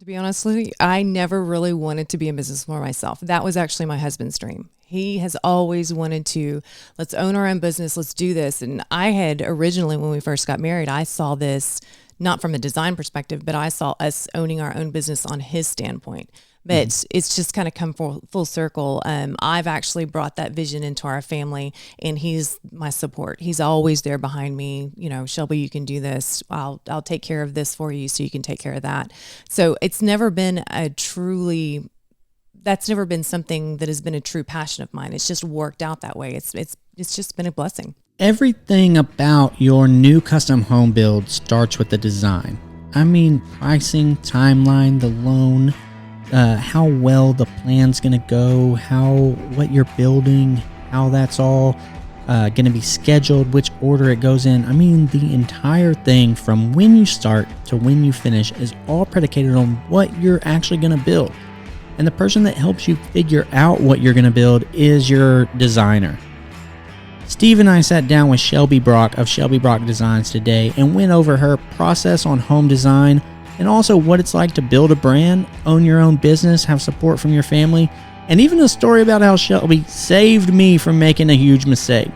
To be honest with you, I never really wanted to be in business for myself. That was actually my husband's dream. He has always wanted to, let's own our own business, let's do this. And I had originally, when we first got married, I saw this not from a design perspective, but I saw us owning our own business on his standpoint. But it's just kind of come full circle. I've actually brought that vision into our family, and he's my support. He's always there behind me. You know, Shelby, you can do this. I'll take care of this for you, so you can take care of that. So it's never been that's never been something that has been a true passion of mine. It's just worked out that way. It's just been a blessing. Everything about your new custom home build starts with the design. I mean, pricing, timeline, the loan, how well the plan's going to go, what you're building, how that's all going to be scheduled, which order it goes in. I mean, the entire thing from when you start to when you finish is all predicated on what you're actually going to build. And the person that helps you figure out what you're going to build is your designer. Steve and I sat down with Shelby Brock of Shelby Brock Designs today and went over her process on home design and also what it's like to build a brand, own your own business, have support from your family, and even a story about how Shelby saved me from making a huge mistake.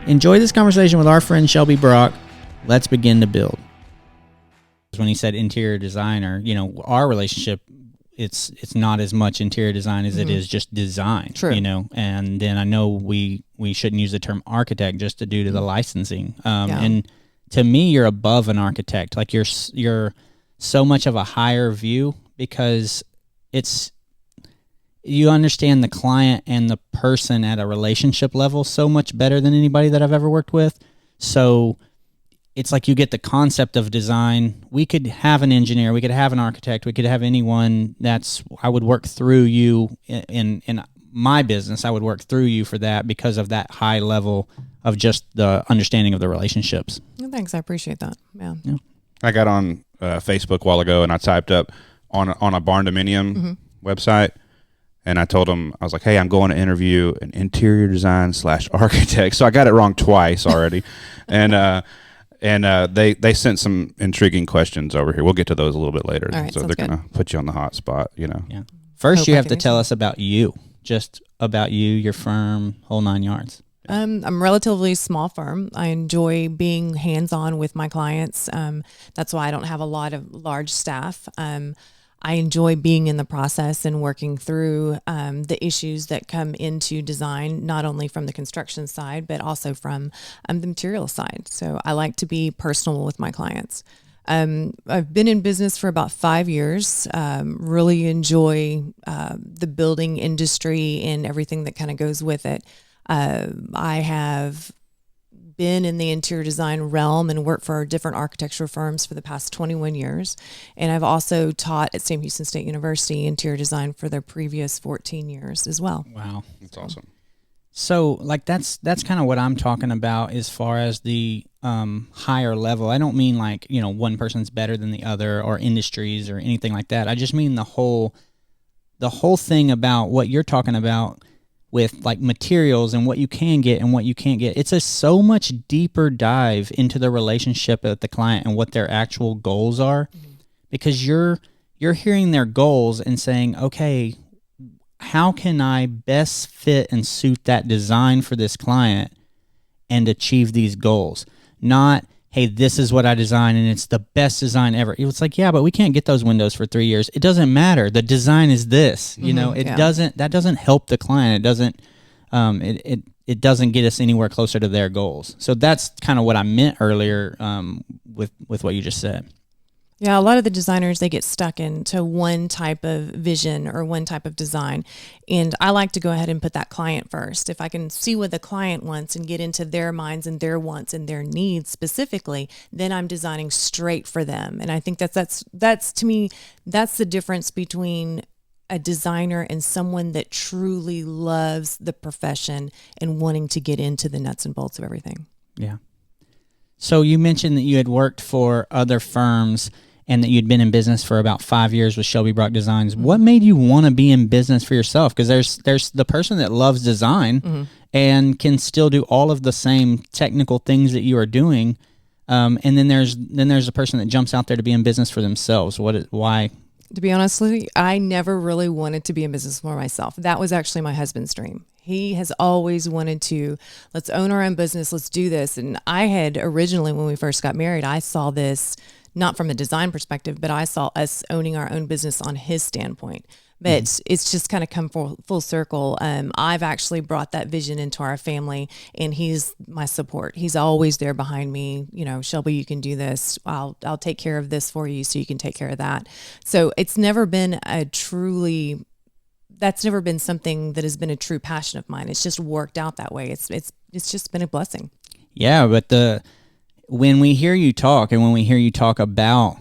Enjoy this conversation with our friend Shelby Brock. Let's begin to build. When he said interior designer, you know, our relationship, it's not as much interior design as it is just design. True. You know, and then I know we shouldn't use the term architect just due to the licensing. And to me, you're above an architect. Like you're so much of a higher view because you understand the client and the person at a relationship level so much better than anybody that I've ever worked with. So it's like you get the concept of design. We could have an engineer, we could have an architect, we could have anyone I would work through you in my business. I would work through you for that because of that high level of just the understanding of the relationships. Well, thanks. I appreciate that. Yeah. I got on Facebook a while ago and I typed up on a barn dominium website. And I told them, I was like, hey, I'm going to interview an interior design / architect. So I got it wrong twice already. And they sent some intriguing questions over here. We'll get to those a little bit later. All right, so they're going to put you on the hot spot, you know. Yeah. First, you have to tell us about you. Just about you, your firm, whole 9 yards. I'm a relatively small firm. I enjoy being hands-on with my clients. That's why I don't have a lot of large staff. I enjoy being in the process and working through the issues that come into design, not only from the construction side, but also from the material side. So I like to be personal with my clients. I've been in business for about 5 years, really enjoy the building industry and everything that kind of goes with it. I have been in the interior design realm and worked for different architectural firms for the past 21 years. And I've also taught at Sam Houston State University interior design for the previous 14 years as well. Wow. That's awesome. So like that's kind of what I'm talking about as far as the higher level. I don't mean like, you know, one person's better than the other or industries or anything like that. I just mean the whole thing about what you're talking about with like materials and what you can get and what you can't get. It's a so much deeper dive into the relationship with the client and what their actual goals are, because you're hearing their goals and saying, okay, how can I best fit and suit that design for this client and achieve these goals? Not, hey, this is what I designed and it's the best design ever. It's like, yeah, but we can't get those windows for 3 years. It doesn't matter. The design is this, you know, that doesn't help the client. It doesn't, it doesn't get us anywhere closer to their goals. So that's kind of what I meant earlier, with what you just said. Yeah, a lot of the designers, they get stuck into one type of vision or one type of design. And I like to go ahead and put that client first. If I can see what the client wants and get into their minds and their wants and their needs specifically, then I'm designing straight for them. And I think that's to me, that's the difference between a designer and someone that truly loves the profession and wanting to get into the nuts and bolts of everything. Yeah. So you mentioned that you had worked for other firms and that you'd been in business for about 5 years with Shelby Brock Designs. What made you want to be in business for yourself? Because there's the person that loves design and can still do all of the same technical things that you are doing, and then there's the person that jumps out there to be in business for themselves. Why? To be honest with you, I never really wanted to be in business for myself. That was actually my husband's dream. He has always wanted to, let's own our own business, let's do this. And I had originally, when we first got married, I saw this not from a design perspective, but I saw us owning our own business on his standpoint. But it's just kind of come full circle. I've actually brought that vision into our family, and he's my support. He's always there behind me. You know, Shelby, you can do this. I'll take care of this for you, so you can take care of that. So it's never been that's never been something that has been a true passion of mine. It's just worked out that way. It's just been a blessing. Yeah, but when we hear you talk, and when we hear you talk about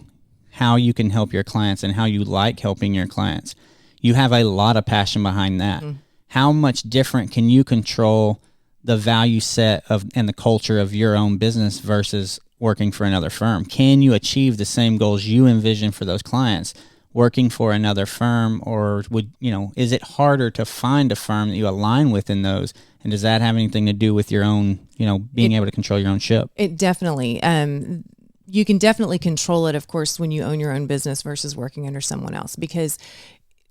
how you can help your clients and how you like helping your clients, you have a lot of passion behind that. How much different can you control the value set of and the culture of your own business versus working for another firm? Can you achieve the same goals you envision for those clients working for another firm, or is it harder to find a firm that you align with in those? And does that have anything to do with your own, being able to control your own ship? It definitely, you can definitely control it, of course, when you own your own business versus working under someone else, because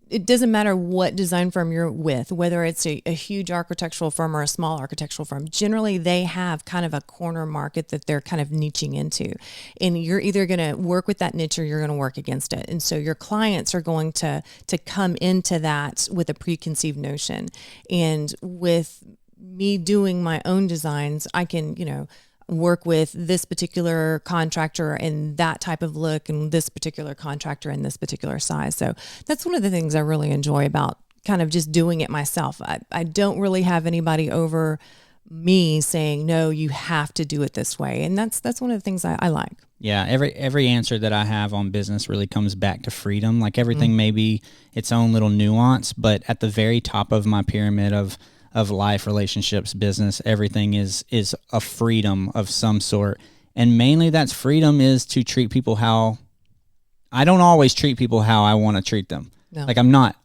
it doesn't matter what design firm you're with, whether it's a huge architectural firm or a small architectural firm. Generally, they have kind of a corner market that they're kind of niching into. And you're either going to work with that niche or you're going to work against it. And so your clients are going to come into that with a preconceived notion. And with me doing my own designs, I can, work with this particular contractor in that type of look and this particular contractor in this particular size. So that's one of the things I really enjoy about kind of just doing it myself. I don't really have anybody over me saying, no, you have to do it this way. And that's one of the things I like. Yeah, every answer that I have on business really comes back to freedom. Like everything may be its own little nuance, but at the very top of my pyramid of life, relationships, business, everything is a freedom of some sort. And mainly that's freedom is to treat people how I don't always treat people how I want to treat them. No. Like I'm not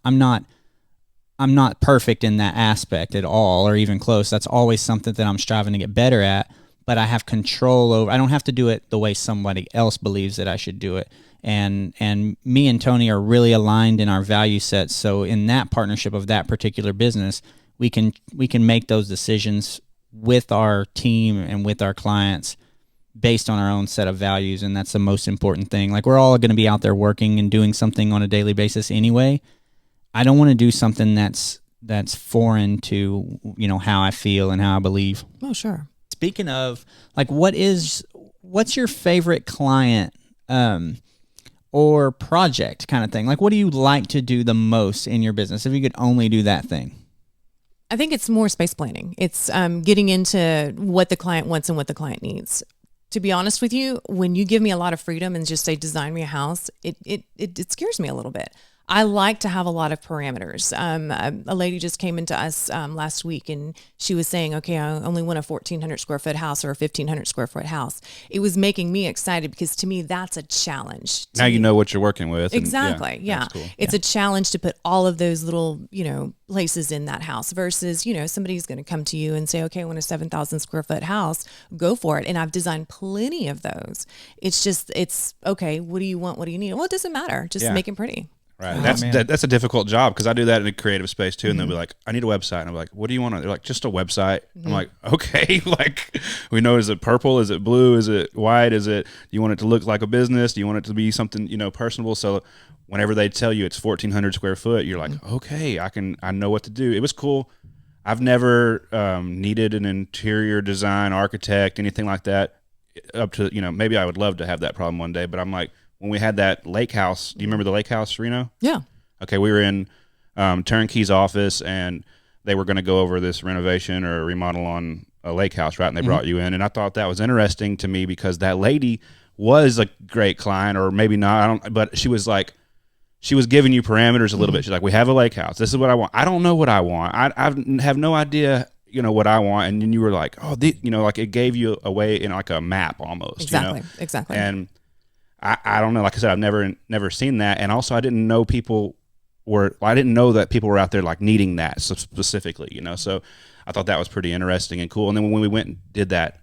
perfect in that aspect at all, or even close. That's always something that I'm striving to get better at, but I have control over. I don't have to do it the way somebody else believes that I should do it. And me and Tony are really aligned in our value sets. So in that partnership of that particular business, we can make those decisions with our team and with our clients based on our own set of values, and that's the most important thing. Like we're all going to be out there working and doing something on a daily basis anyway. I don't want to do something that's foreign to how I feel and how I believe. Oh, sure. Speaking of, like, what's your favorite client or project kind of thing? Like, what do you like to do the most in your business if you could only do that thing? I think it's more space planning. It's getting into what the client wants and what the client needs. To be honest with you, when you give me a lot of freedom and just say, design me a house, it scares me a little bit. I like to have a lot of parameters. A lady just came into us last week, and she was saying, okay, I only want a 1,400 square foot house or a 1,500 square foot house. It was making me excited because to me, that's a challenge. Now you know what you're working with. Exactly. And, yeah. Cool. It's a challenge to put all of those little, places in that house versus, somebody's going to come to you and say, okay, I want a 7,000 square foot house, go for it. And I've designed plenty of those. It's okay. What do you want? What do you need? Well, it doesn't matter. Just make it pretty. Right. That's a difficult job because I do that in a creative space too. And they'll be like, I need a website. And I'm like, what do you want? They're like, just a website. I'm like, okay. Like we know, is it purple? Is it blue? Is it white? Do you want it to look like a business? Do you want it to be something, personable? So whenever they tell you it's 1,400 square foot, you're like, okay, I know what to do. It was cool. I've never needed an interior design architect, anything like that up to, maybe I would love to have that problem one day, but I'm like, when we had that lake house, do you remember the lake house, Reno? Yeah. Okay, we were in Turnkey's office, and they were going to go over this renovation or remodel on a lake house, right? And they brought you in, and I thought that was interesting to me because that lady was a great client, or maybe not. But she was like, she was giving you parameters a little bit. She's like, we have a lake house. This is what I want. I don't know what I want. I have no idea. What I want, and then you were like, oh, like it gave you a way in like a map almost. Exactly. And I don't know. Like I said, I've never seen that, and also I didn't know I didn't know that people were out there like needing that specifically. So I thought that was pretty interesting and cool. And then when we went and did that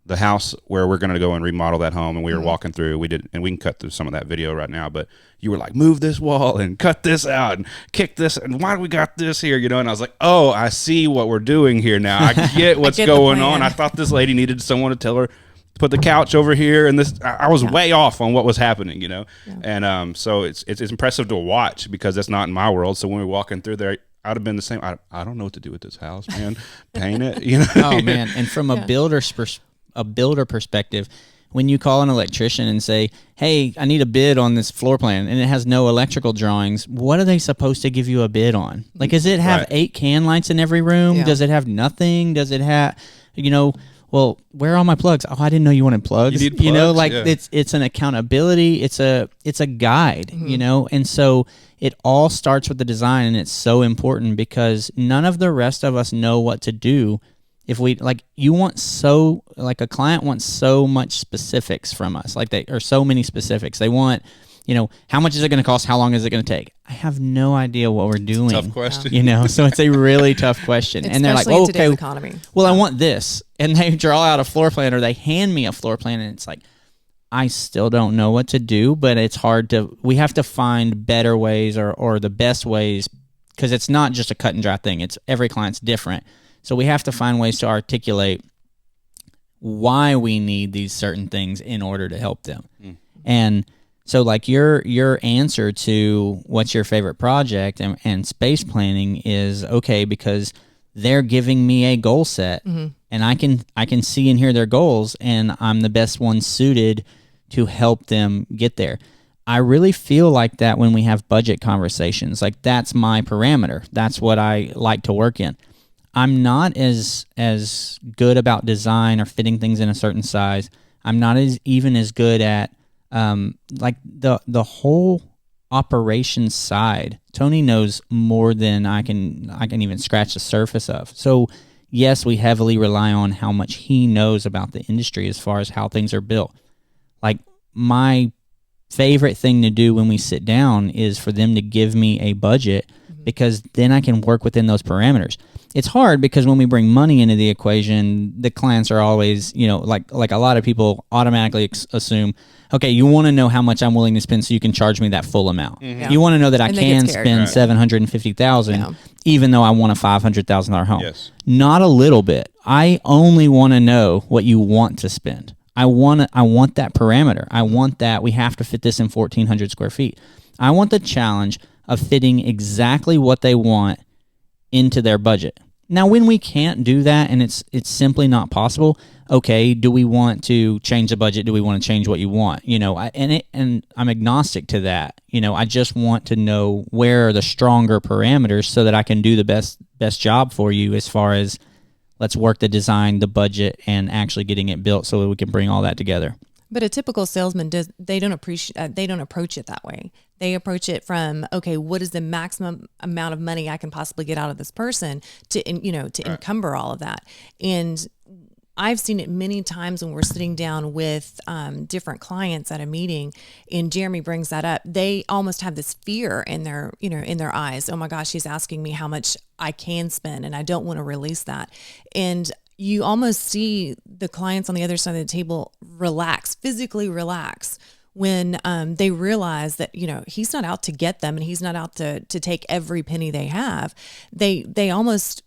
the house where we're going to go and remodel that home, and we were walking through, we did, and we can cut through some of that video right now, but you were like, move this wall and cut this out and kick this, and why do we got this here, you know? And I was like, oh, I see what we're doing here now. I get what's going on. I thought this lady needed someone to tell her to put the couch over here, and this, I was way off on what was happening, you know? And so it's impressive to watch, because that's not in my world. So when we were walking through there, I'd have been the same. I don't know what to do with this house, man. Paint it, you know? Oh man! And from a builder perspective, when you call an electrician and say, "Hey, I need a bid on this floor plan," and it has no electrical drawings, what are they supposed to give you a bid on? Like, does it have 8 can lights in every room? Yeah. Does it have nothing? Does it have, well, where are all my plugs? Oh, I didn't know you wanted plugs. You need plugs, it's an accountability. It's a guide, and so it all starts with the design, and it's so important because none of the rest of us know what to do. If we a client wants so much specifics from us, so many specifics. They want, how much is it going to cost? How long is it going to take? I have no idea what we're doing. Tough question. So it's a really tough question. And they're like, oh, okay, economy. Well, I want this. And they draw out a floor plan, or they hand me a floor plan, and it's like, I still don't know what to do, but it's hard we have to find better ways or the best ways, because it's not just a cut and dry thing. It's every client's different. So we have to find ways to articulate why we need these certain things in order to help them. And so like your answer to what's your favorite project and space planning is okay, because they're giving me a goal set, and I can see and hear their goals, and I'm the best one suited to help them get there. I really feel like that when we have budget conversations. Like, that's my parameter. That's what I like to work in. I'm not as good about design or fitting things in a certain size. I'm not even as good at the whole operations side. Tony knows more than I can even scratch the surface of. So yes, we heavily rely on how much he knows about the industry as far as how things are built. Like, my favorite thing to do when we sit down is for them to give me a budget, because then I can work within those parameters. It's hard because when we bring money into the equation, the clients are always, like a lot of people automatically assume, okay, you want to know how much I'm willing to spend so you can charge me that full amount. You want to know that I can spend $750,000 even though I want a $500,000 home. Yes. Not a little bit. I only want to know what you want to spend. I want that parameter. I want that we have to fit this in 1,400 square feet. I want the challenge of fitting exactly what they want into their budget. Now, when we can't do that and it's simply not possible, okay, do we want to change the budget? Do we want to change what you want? And I'm agnostic to that. I just want to know where are the stronger parameters so that I can do the best job for you as far as let's work the design, the budget, and actually getting it built so that we can bring all that together. But a typical salesman they don't approach it that way. They approach it from, okay, what is the maximum amount of money I can possibly get out of this person to encumber all of that. And I've seen it many times when we're sitting down with different clients at a meeting, and Jeremy brings that up. They almost have this fear in their eyes. Oh my gosh, she's asking me how much I can spend, and I don't want to release that. And you almost see the clients on the other side of the table physically relax when they realize that, he's not out to get them, and he's not out to take every penny they have. They almost,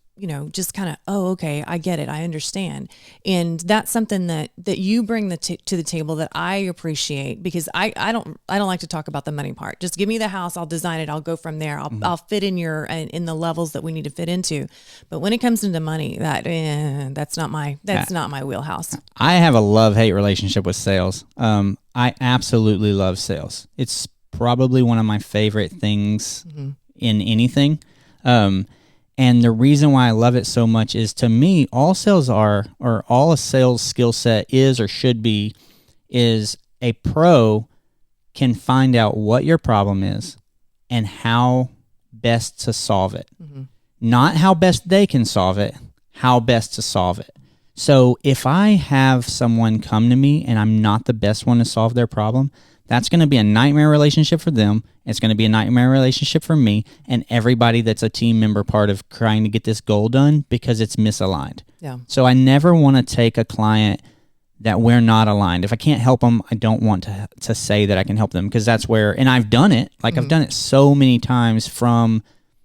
just kind of, oh, okay, I get it. I understand. And that's something that you bring to the table that I appreciate, because I don't like to talk about the money part. Just give me the house. I'll design it. I'll go from there. I'll fit in in the levels that we need to fit into. But when it comes into money, that's not my wheelhouse. I have a love-hate relationship with sales. I absolutely love sales. It's probably one of my favorite things in anything. And the reason why I love it so much is, to me, all sales all a sales skill set is or should be is a pro can find out what your problem is and how best to solve it. Not how best they can solve it, how best to solve it. So if I have someone come to me and I'm not the best one to solve their problem, that's going to be a nightmare relationship for them. It's going to be a nightmare relationship for me and everybody that's a team member part of trying to get this goal done, because it's misaligned. Yeah. So I never want to take a client that we're not aligned. If I can't help them, I don't want to say that I can help them, because that's where, and I've done it. Like I've done it so many times from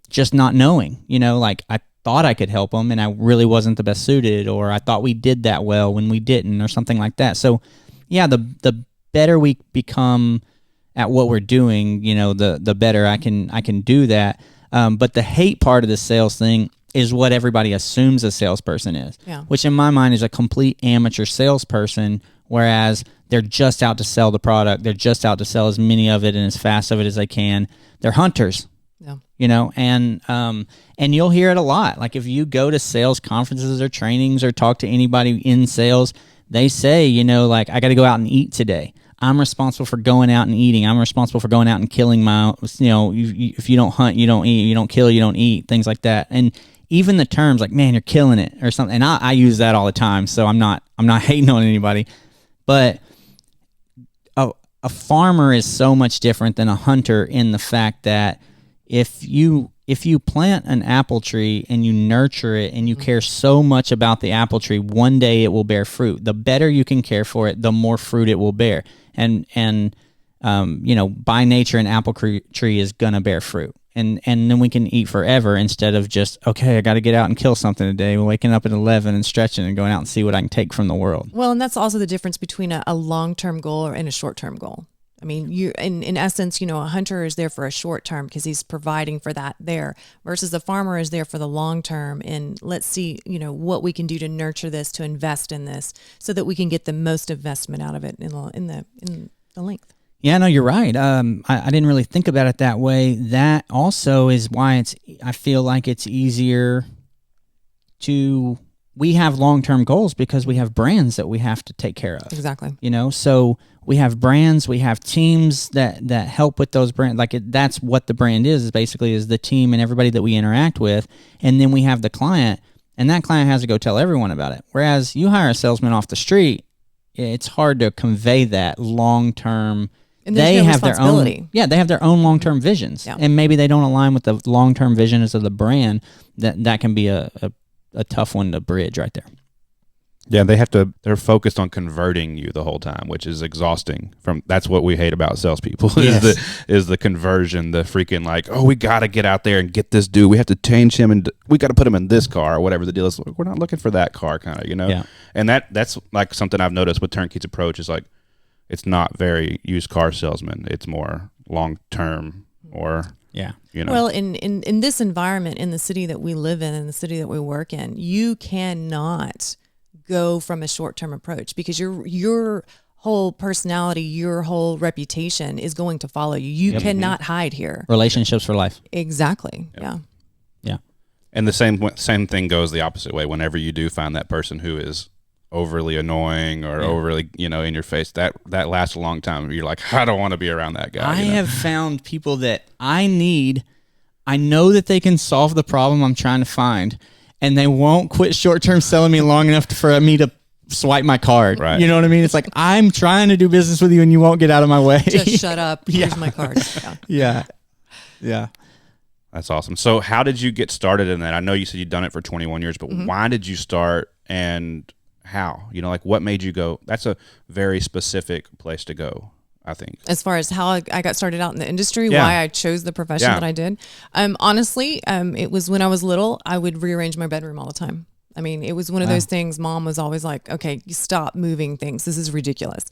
just not knowing, like I thought I could help them and I really wasn't the best suited, or I thought we did that well when we didn't, or something like that. So yeah, the better we become at what we're doing, the better I can do that. But the hate part of the sales thing is what everybody assumes a salesperson is, which in my mind is a complete amateur salesperson, whereas they're just out to sell the product. They're just out to sell as many of it and as fast of it as they can. They're hunters, and you'll hear it a lot. Like if you go to sales conferences or trainings or talk to anybody in sales, they say, like, I got to go out and eat today. I'm responsible for going out and eating. I'm responsible for going out and killing my, if you don't hunt, you don't eat. You don't kill, you don't eat. Things like that. And even the terms like, man, you're killing it or something. And I use that all the time. So I'm not hating on anybody. But a farmer is so much different than a hunter in the fact that if you plant an apple tree and you nurture it and you care so much about the apple tree, one day it will bear fruit. The better you can care for it, the more fruit it will bear. And by nature, an apple tree is gonna bear fruit. And then we can eat forever instead of just, okay, I got to get out and kill something today. We're waking up at 11 and stretching and going out and see what I can take from the world. Well, and that's also the difference between a long-term goal and a short-term goal. I mean, in essence, a hunter is there for a short term because he's providing for that there, versus the farmer is there for the long term. And let's see, what we can do to nurture this, to invest in this, so that we can get the most investment out of it in the length. Yeah, no, you're right. I didn't really think about it that way. That also is why I feel like it's easier we have long-term goals because we have brands that we have to take care of. Exactly. So we have brands, we have teams that help with those brands. Like that's what the brand is basically the team and everybody that we interact with. And then we have the client, and that client has to go tell everyone about it. Whereas you hire a salesman off the street, it's hard to convey that long-term. And they have their own, they have their own long-term visions, and maybe they don't align with the long-term visions of the brand. That can be a tough one to bridge right there. Yeah, they're focused on converting you the whole time, which is exhausting. That's what we hate about salespeople is the conversion, the freaking like, oh, we got to get out there and get this dude. We have to change him and we got to put him in this car or whatever the deal is. We're not looking for that car kind of, Yeah. And that's like something I've noticed with Turnkey's approach is like, it's not very used car salesman. It's more long-term or, Well, in this environment, in the city that we live in the city that we work in, you cannot go from a short-term approach because your whole personality, your whole reputation is going to follow you. You cannot hide here. Relationships for life. Exactly. Yep. Yeah. And the same thing goes the opposite way. Whenever you do find that person who is overly annoying or overly, in your face, that lasts a long time. You're like, I don't want to be around that guy. I have found people that I know that they can solve the problem I'm trying to find, and they won't quit short-term selling me long enough for me to swipe my card. Right. You know what I mean? It's like, I'm trying to do business with you and you won't get out of my way. Just shut up. Here's my card. Yeah. That's awesome. So how did you get started in that? I know you said you'd done it for 21 years, but why did you start, and how? Like what made you go? That's a very specific place to go, I think. As far as how I got started out in the industry, why I chose the profession that I did. Honestly, it was when I was little, I would rearrange my bedroom all the time. I mean, it was one of those things. Mom was always like, okay, you stop moving things. This is ridiculous.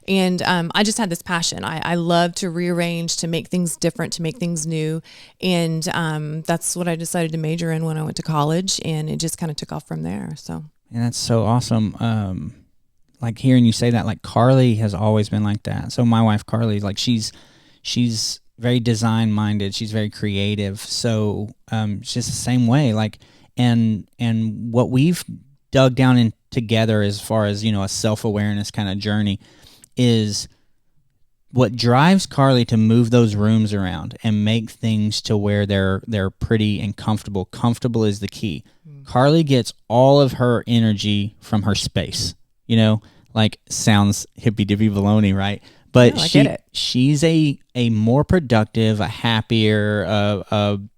And I just had this passion. I love to rearrange, to make things different, to make things new. And that's what I decided to major in when I went to college. And it just kind of took off from there. So. And that's so awesome. Like hearing you say that, like Carly has always been like that. So my wife, Carly, like she's very design minded. She's very creative. So it's just the same way. Like, and what we've dug down in together as far as, a self-awareness kind of journey is what drives Carly to move those rooms around and make things to where they're pretty and comfortable. Comfortable is the key. Carly gets all of her energy from her space, like sounds hippy-dippy baloney, right? But she's a more productive, a happier,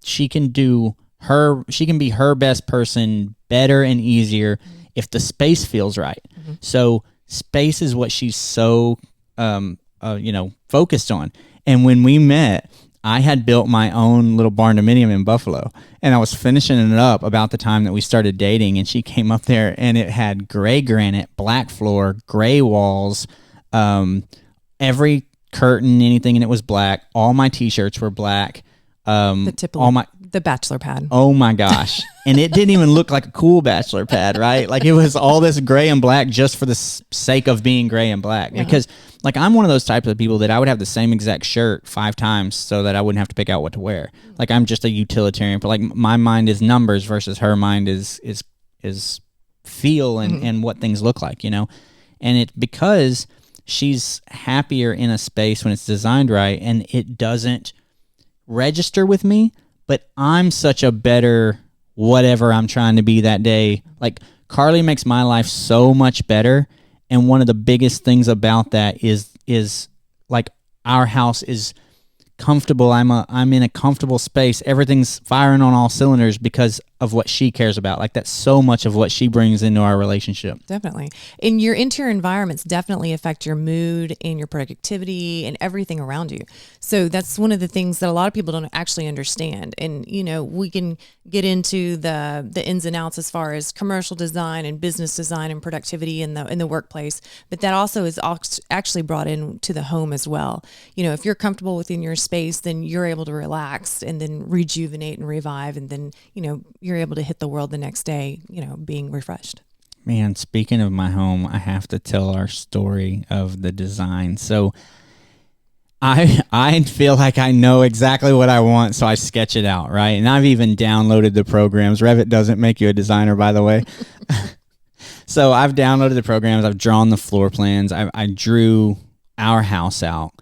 she can be her best person better and easier if the space feels right. So space is what she's so, focused on. And when we met, I had built my own little barn-dominium in Buffalo, and I was finishing it up about the time that we started dating, and she came up there, and it had gray granite, black floor, gray walls, every curtain, anything, and it was black. All my T-shirts were black. The bachelor pad. Oh my gosh. And it didn't even look like a cool bachelor pad, right? Like it was all this gray and black just for the sake of being gray and black. Yeah. Because like I'm one of those types of people that I would have the same exact shirt 5 times so that I wouldn't have to pick out what to wear. Like I'm just a utilitarian, but like my mind is numbers versus her mind is feel and what things look like, And it because she's happier in a space when it's designed right and it doesn't register with me, but I'm such a better whatever I'm trying to be that day. Like Carly makes my life so much better, and one of the biggest things about that is like our house is comfortable. I'm in a comfortable space. Everything's firing on all cylinders because of what she cares about. Like that's so much of what she brings into our relationship. Definitely. And your interior environments definitely affect your mood and your productivity and everything around you. So that's one of the things that a lot of people don't actually understand. And, we can get into the ins and outs as far as commercial design and business design and productivity in the workplace. But that also is actually brought into the home as well. If you're comfortable within your space, then you're able to relax and then rejuvenate and revive. And then, you're able to hit the world the next day, being refreshed. Man, speaking of my home, I have to tell our story of the design. So I feel like I know exactly what I want, so I sketch it out, right? And I've even downloaded the programs. Revit doesn't make you a designer, by the way. So I've downloaded the programs. I've drawn the floor plans. I drew our house out,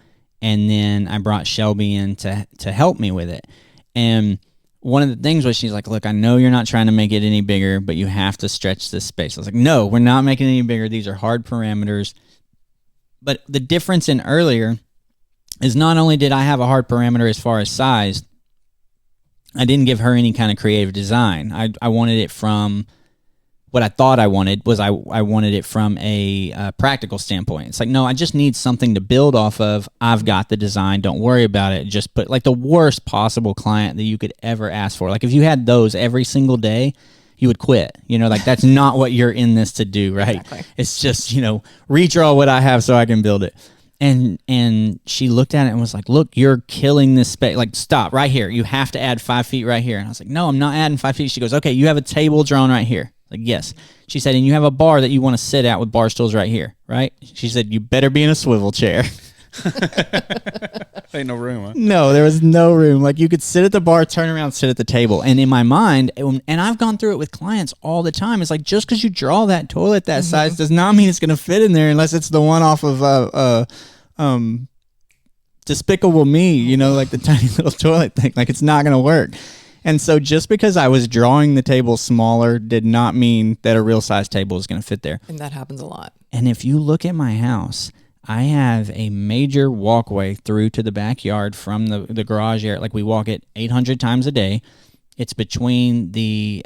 and then I brought Shelby in to help me with it. And one of the things was she's like, look, I know you're not trying to make it any bigger, but you have to stretch this space. I was like, no, we're not making it any bigger. These are hard parameters. But the difference in earlier is not only did I have a hard parameter as far as size, I didn't give her any kind of creative design. I wanted it from what I thought I wanted was I wanted it from a practical standpoint. It's like, no, I just need something to build off of. I've got the design. Don't worry about it. Just put like the worst possible client that you could ever ask for. Like if you had those every single day, you would quit. Like that's not what you're in this to do, right? Exactly. It's just, redraw what I have so I can build it. And she looked at it and was like, look, you're killing this space. Like, stop right here. You have to add 5 feet right here. And I was like, no, I'm not adding 5 feet. She goes, okay, you have a table drawn right here. Like, yes. She said, and you have a bar that you want to sit at with bar stools right here, right? She said, you better be in a swivel chair. Ain't no room, huh? No, there was no room. Like you could sit at the bar, turn around, sit at the table. And in my mind, and I've gone through it with clients all the time, it's like just because you draw that toilet that size does not mean it's going to fit in there unless it's the one off of Despicable Me, like the tiny little toilet thing. Like it's not going to work. And so just because I was drawing the table smaller did not mean that a real size table is going to fit there. And that happens a lot. And if you look at my house, I have a major walkway through to the backyard from the garage area. Like we walk it 800 times a day. It's between the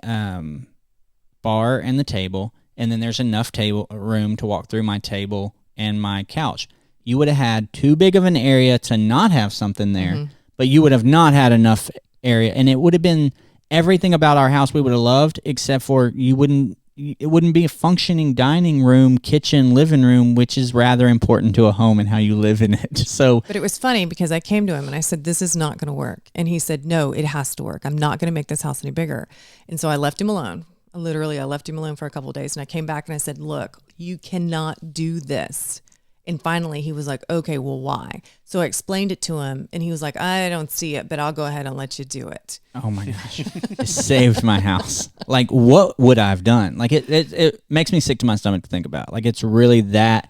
bar and the table. And then there's enough room to walk through my table and my couch. You would have had too big of an area to not have something there, but you would have not had enough area, and it would have been everything about our house we would have loved, except for it wouldn't be a functioning dining room, kitchen, living room, which is rather important to a home and how you live in it. So, but it was funny because I came to him and I said, this is not going to work. And he said, no, it has to work. I'm not going to make this house any bigger. And so I left him alone. I left him alone for a couple of days, and I came back and I said, look, you cannot do this. And finally he was like, okay, well, why? So I explained it to him and he was like, I don't see it, but I'll go ahead and let you do it. Oh my gosh. It saved my house. Like what would I have done? Like it makes me sick to my stomach to think about. Like it's really that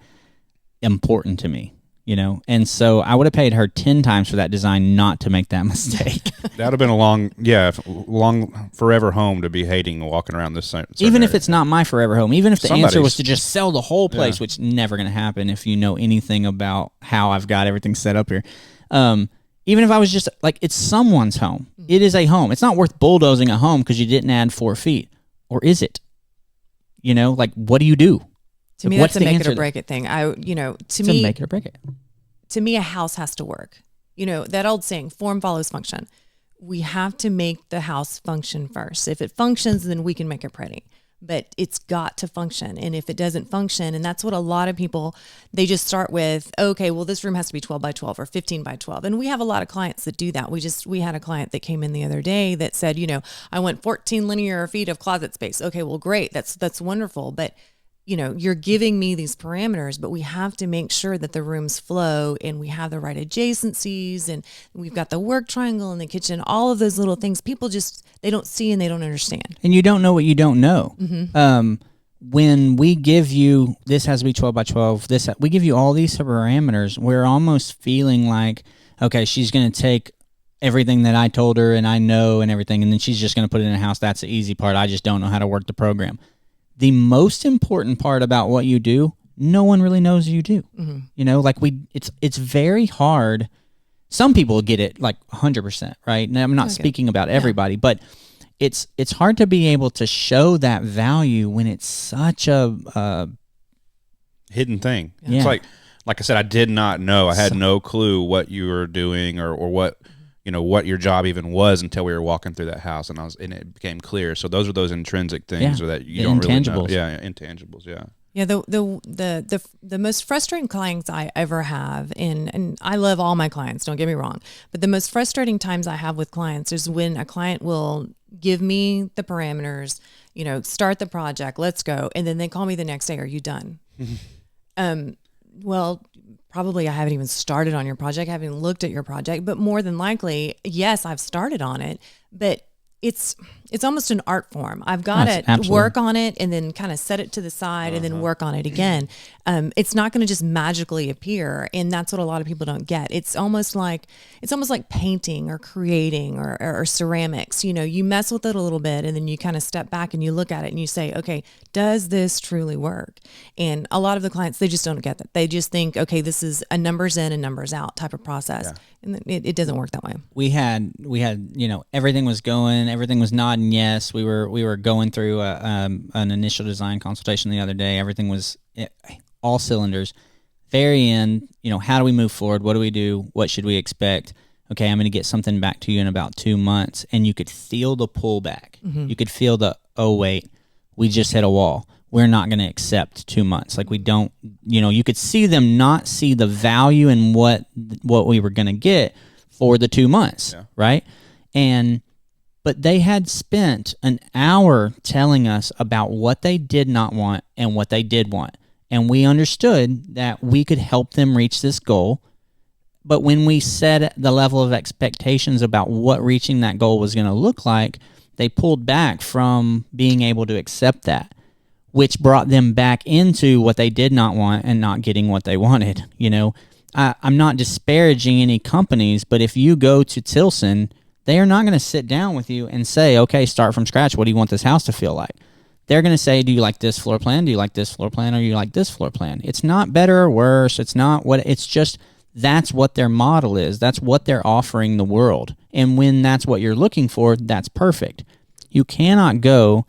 important to me, And so I would have paid her 10 times for that design not to make that mistake. That would have been a long forever home to be hating walking around this certain even if area. it's not my forever home, even if the answer was to just sell the whole place, which never going to happen if you know anything about how I've got everything set up here. Even if I was just like, it's someone's home. It is a home. It's not worth bulldozing a home because you didn't add 4 feet. Or is it? Like, what do you do? To me, What's that's a the make it answer or break it thing. To to me, make it or break it? to me, a house has to work. That old saying, form follows function. We have to make the house function first. If it functions, then we can make it pretty. But it's got to function. And if it doesn't function, and that's what a lot of people, they just start with, okay, well, this room has to be 12 by 12 or 15 by 12. And we have a lot of clients that do that. We had a client that came in the other day that said, I want 14 linear feet of closet space. Okay, well, great. That's wonderful. But you're giving me these parameters, but we have to make sure that the rooms flow and we have the right adjacencies and we've got the work triangle in the kitchen, all of those little things. People they don't see and they don't understand. And you don't know what you don't know. When we give you, this has to be 12 by 12, we give you all these parameters, we're almost feeling like, okay, she's going to take everything that I told her and I know and everything, and then she's just going to put it in a house. That's the easy part. I just don't know how to work the program. The most important part about what you do, no one really knows you do. It's very hard. Some people get it like 100%, right? And I'm not speaking about everybody, but it's hard to be able to show that value when it's such a hidden thing. Yeah. It's like I said, I did not know. I had no clue what you were doing or what what your job even was until we were walking through that house, and it became clear. So those are those intrinsic things, or that you don't really know. Yeah, intangibles. Yeah. Yeah, the most frustrating clients I ever have, and I love all my clients, don't get me wrong, but the most frustrating times I have with clients is when a client will give me the parameters, start the project, let's go, and then they call me the next day, are you done? Well, probably I haven't even started on your project, I haven't even looked at your project, but more than likely, yes, I've started on it, but it's almost an art form. I've got to work on it and then kind of set it to the side and then work on it again. It's not going to just magically appear, and that's what a lot of people don't get. It's almost like painting or creating or ceramics. You mess with it a little bit and then you kind of step back and you look at it and you say, okay, does this truly work? And a lot of the clients, they just don't get that. They just think, okay, this is a numbers in and numbers out type of process. Yeah. And it doesn't work that way. We had everything was going, everything was nodding yes. We were going through an initial design consultation the other day. Everything was all cylinders. Very end, how do we move forward? What do we do? What should we expect? Okay, I'm going to get something back to you in about 2 months. And you could feel the pullback. Mm-hmm. You could feel oh wait, we just hit a wall. We're not going to accept 2 months. Like we don't, you could see them not see the value in what we were going to get for the 2 months, right? But they had spent an hour telling us about what they did not want and what they did want. And we understood that we could help them reach this goal. But when we set the level of expectations about what reaching that goal was going to look like, they pulled back from being able to accept that, which brought them back into what they did not want and not getting what they wanted. I'm not disparaging any companies, but if you go to Tilson, they are not going to sit down with you and say, okay, start from scratch. What do you want this house to feel like? They're going to say, do you like this floor plan? Do you like this floor plan? Or do you like this floor plan? It's not better or worse. It's just that's what their model is. That's what they're offering the world. And when that's what you're looking for, that's perfect. You cannot go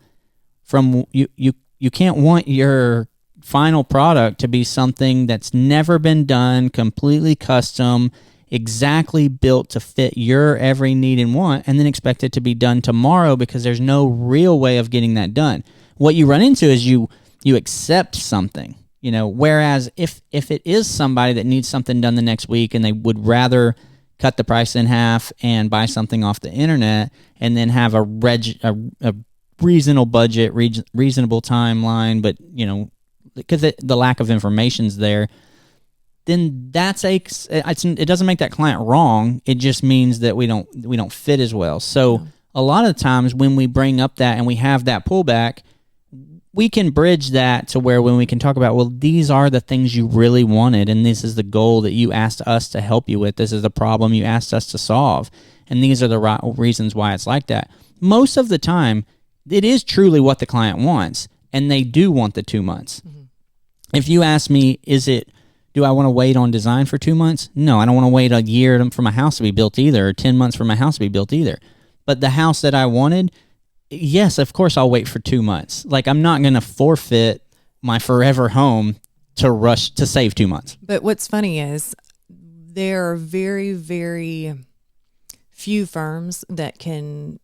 from, you can't want your final product to be something that's never been done, completely custom, exactly built to fit your every need and want, and then expect it to be done tomorrow because there's no real way of getting that done. What you run into is you accept something, whereas if it is somebody that needs something done the next week and they would rather cut the price in half and buy something off the internet and then have a reasonable budget, reasonable timeline, but because the lack of information's there, then it doesn't make that client wrong. It just means that we don't fit as well. So a lot of times when we bring up that and we have that pullback, we can bridge that to where when we can talk about, well, these are the things you really wanted, and this is the goal that you asked us to help you with. This is the problem you asked us to solve, and these are the right reasons why it's like that. Most of the time, it is truly what the client wants, and they do want the 2 months. Mm-hmm. If you ask me, do I want to wait on design for 2 months? No, I don't want to wait a year for my house to be built either, or 10 months for my house to be built either. But the house that I wanted, yes, of course I'll wait for 2 months. Like I'm not going to forfeit my forever home to rush to save 2 months. But what's funny is there are very, very few firms that can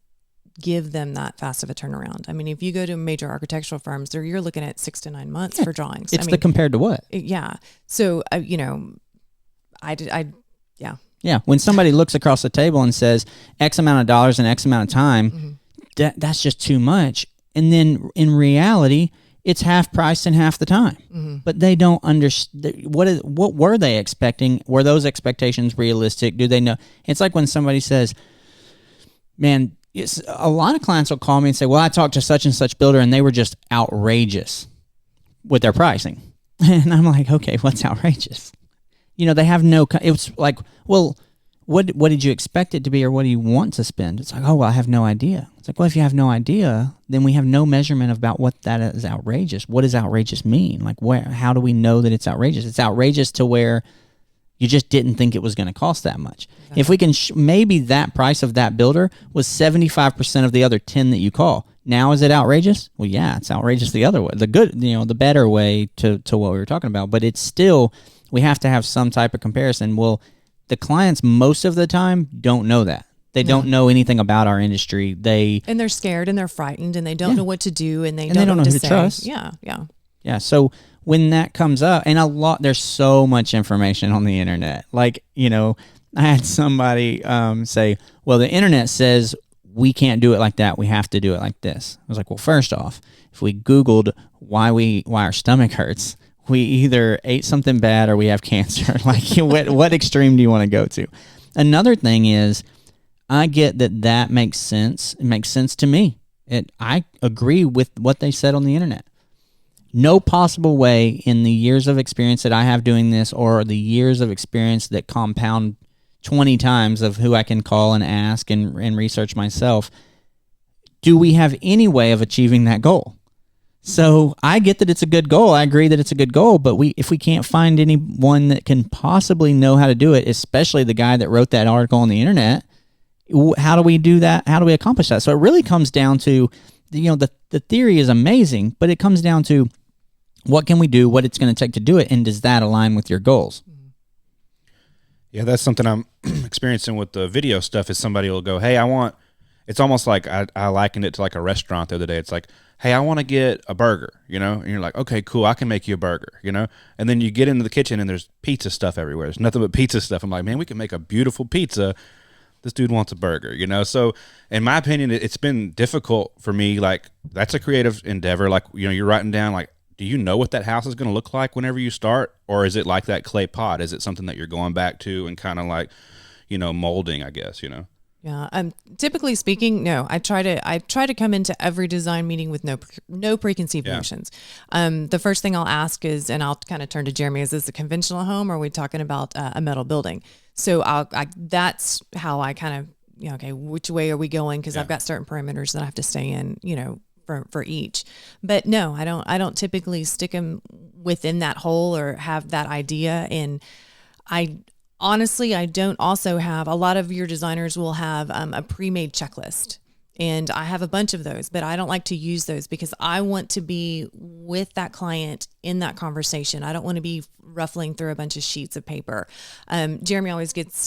give them that fast of a turnaround. I mean, if you go to major architectural firms, you're looking at 6 to 9 months for drawings. It's the compared to what? Yeah. So, Yeah. When somebody looks across the table and says X amount of dollars and X amount of time, that's just too much. And then in reality, it's half price and half the time. But they don't understand what were they expecting? Were those expectations realistic? Do they know? It's like when somebody says, man, a lot of clients will call me and say, well, I talked to such and such builder and they were just outrageous with their pricing. And I'm like, okay, what's outrageous? They have it's like, well, what did you expect it to be, or what do you want to spend? It's like, oh, well, I have no idea. It's like, well, if you have no idea, then we have no measurement about what that is outrageous. What does outrageous mean? Like, how do we know that it's outrageous? It's outrageous to where you just didn't think it was going to cost that much. Exactly. If we can, maybe that price of that builder was 75% of the other 10 that you call. Now, is it outrageous? Well, yeah, it's outrageous the other way, the good, the better way to what we were talking about. But it's still, we have to have some type of comparison. Well, the clients most of the time don't know that. They don't know anything about our industry. And they're scared and they're frightened and they don't know what to do and they don't know know who to to trust. Yeah. So when that comes up, and there's so much information on the internet. Like, I had somebody say, well, the internet says we can't do it like that. We have to do it like this. I was like, well, first off, if we Googled why our stomach hurts, we either ate something bad or we have cancer. Like, what extreme do you want to go to? Another thing is, I get that makes sense. It makes sense to me. I agree with what they said on the internet. No possible way in the years of experience that I have doing this, or the years of experience that compound 20 times of who I can call and ask and research myself, do we have any way of achieving that goal? So I get that it's a good goal. I agree that it's a good goal, but if we can't find anyone that can possibly know how to do it, especially the guy that wrote that article on the internet, how do we do that? How do we accomplish that? So it really comes down to, the theory is amazing, but it comes down to what can we do, what it's going to take to do it, and does that align with your goals? Yeah, that's something I'm experiencing with the video stuff. Is somebody will go, hey, it's almost like I likened it to like a restaurant the other day. It's like, hey, I want to get a burger, and you're like, okay, cool, I can make you a burger, and then you get into the kitchen and there's pizza stuff everywhere. There's nothing but pizza stuff. I'm like, man, we can make a beautiful pizza. This dude wants a burger, So in my opinion, it's been difficult for me. Like, that's a creative endeavor. Like, you're writing down, like, do you know what that house is going to look like whenever you start? Or is it like that clay pot? Is it something that you're going back to and kind of like, molding, I guess, Yeah. Typically speaking, no. I try to come into every design meeting with no preconceived notions. The first thing I'll ask is, and I'll kind of turn to Jeremy, is this a conventional home, or are we talking about a metal building? So that's how I kind of, okay, which way are we going? Because I've got certain parameters that I have to stay in, for each. But no, I don't typically stick them within that hole or have that idea. And honestly, I don't also have, a lot of your designers will have a pre-made checklist. And I have a bunch of those, but I don't like to use those because I want to be with that client in that conversation. I don't want to be ruffling through a bunch of sheets of paper. Jeremy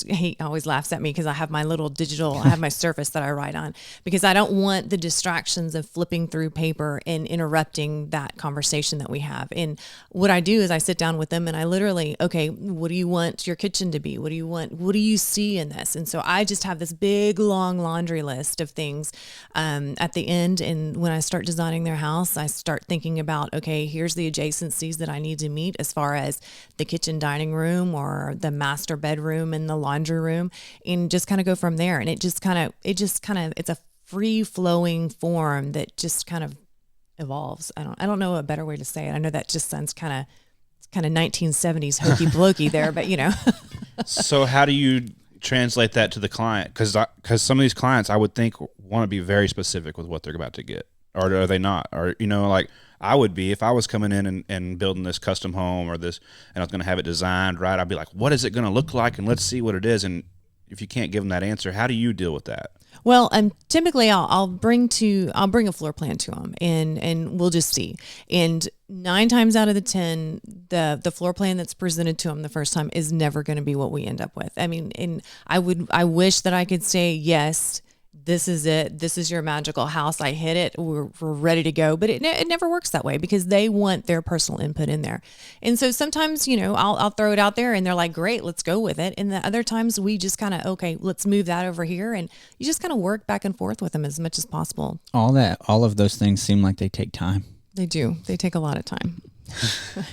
he always laughs at me because I have my little I have my Surface that I write on, because I don't want the distractions of flipping through paper and interrupting that conversation that we have. And what I do is I sit down with them and I literally, okay, what do you want your kitchen to be? What do you want? What do you see in this? And so I just have this big, long laundry list of things at the end. And when I start designing their house, I start thinking about, okay, here's the adjacencies that I need to meet as far as the kitchen dining room or the master bedroom and the laundry room, and just kind of go from there. And it's a free flowing form that just kind of evolves. I don't know a better way to say it. I know that just sounds kind of 1970s hokey blokey there, but So how do you translate that to the client? Because some of these clients I would think want to be very specific with what they're about to get, or are they not? Or like I would be if I was coming in and building this custom home or this, and I was going to have it designed right. I'd be like, what is it going to look like, and let's see what it is. And if you can't give them that answer, how do you deal with that? Well, typically I'll bring a floor plan to them, and we'll just see. And 9 times out of the 10, the floor plan that's presented to them the first time is never going to be what we end up with. I mean, and I wish that I could say yes, this is it. This is your magical house. I hit it. We're ready to go. But it never works that way, because they want their personal input in there. And so sometimes, I'll throw it out there and they're like, great, let's go with it. And the other times we just kind of, okay, let's move that over here. And you just kind of work back and forth with them as much as possible. All of those things seem like they take time. They do. They take a lot of time.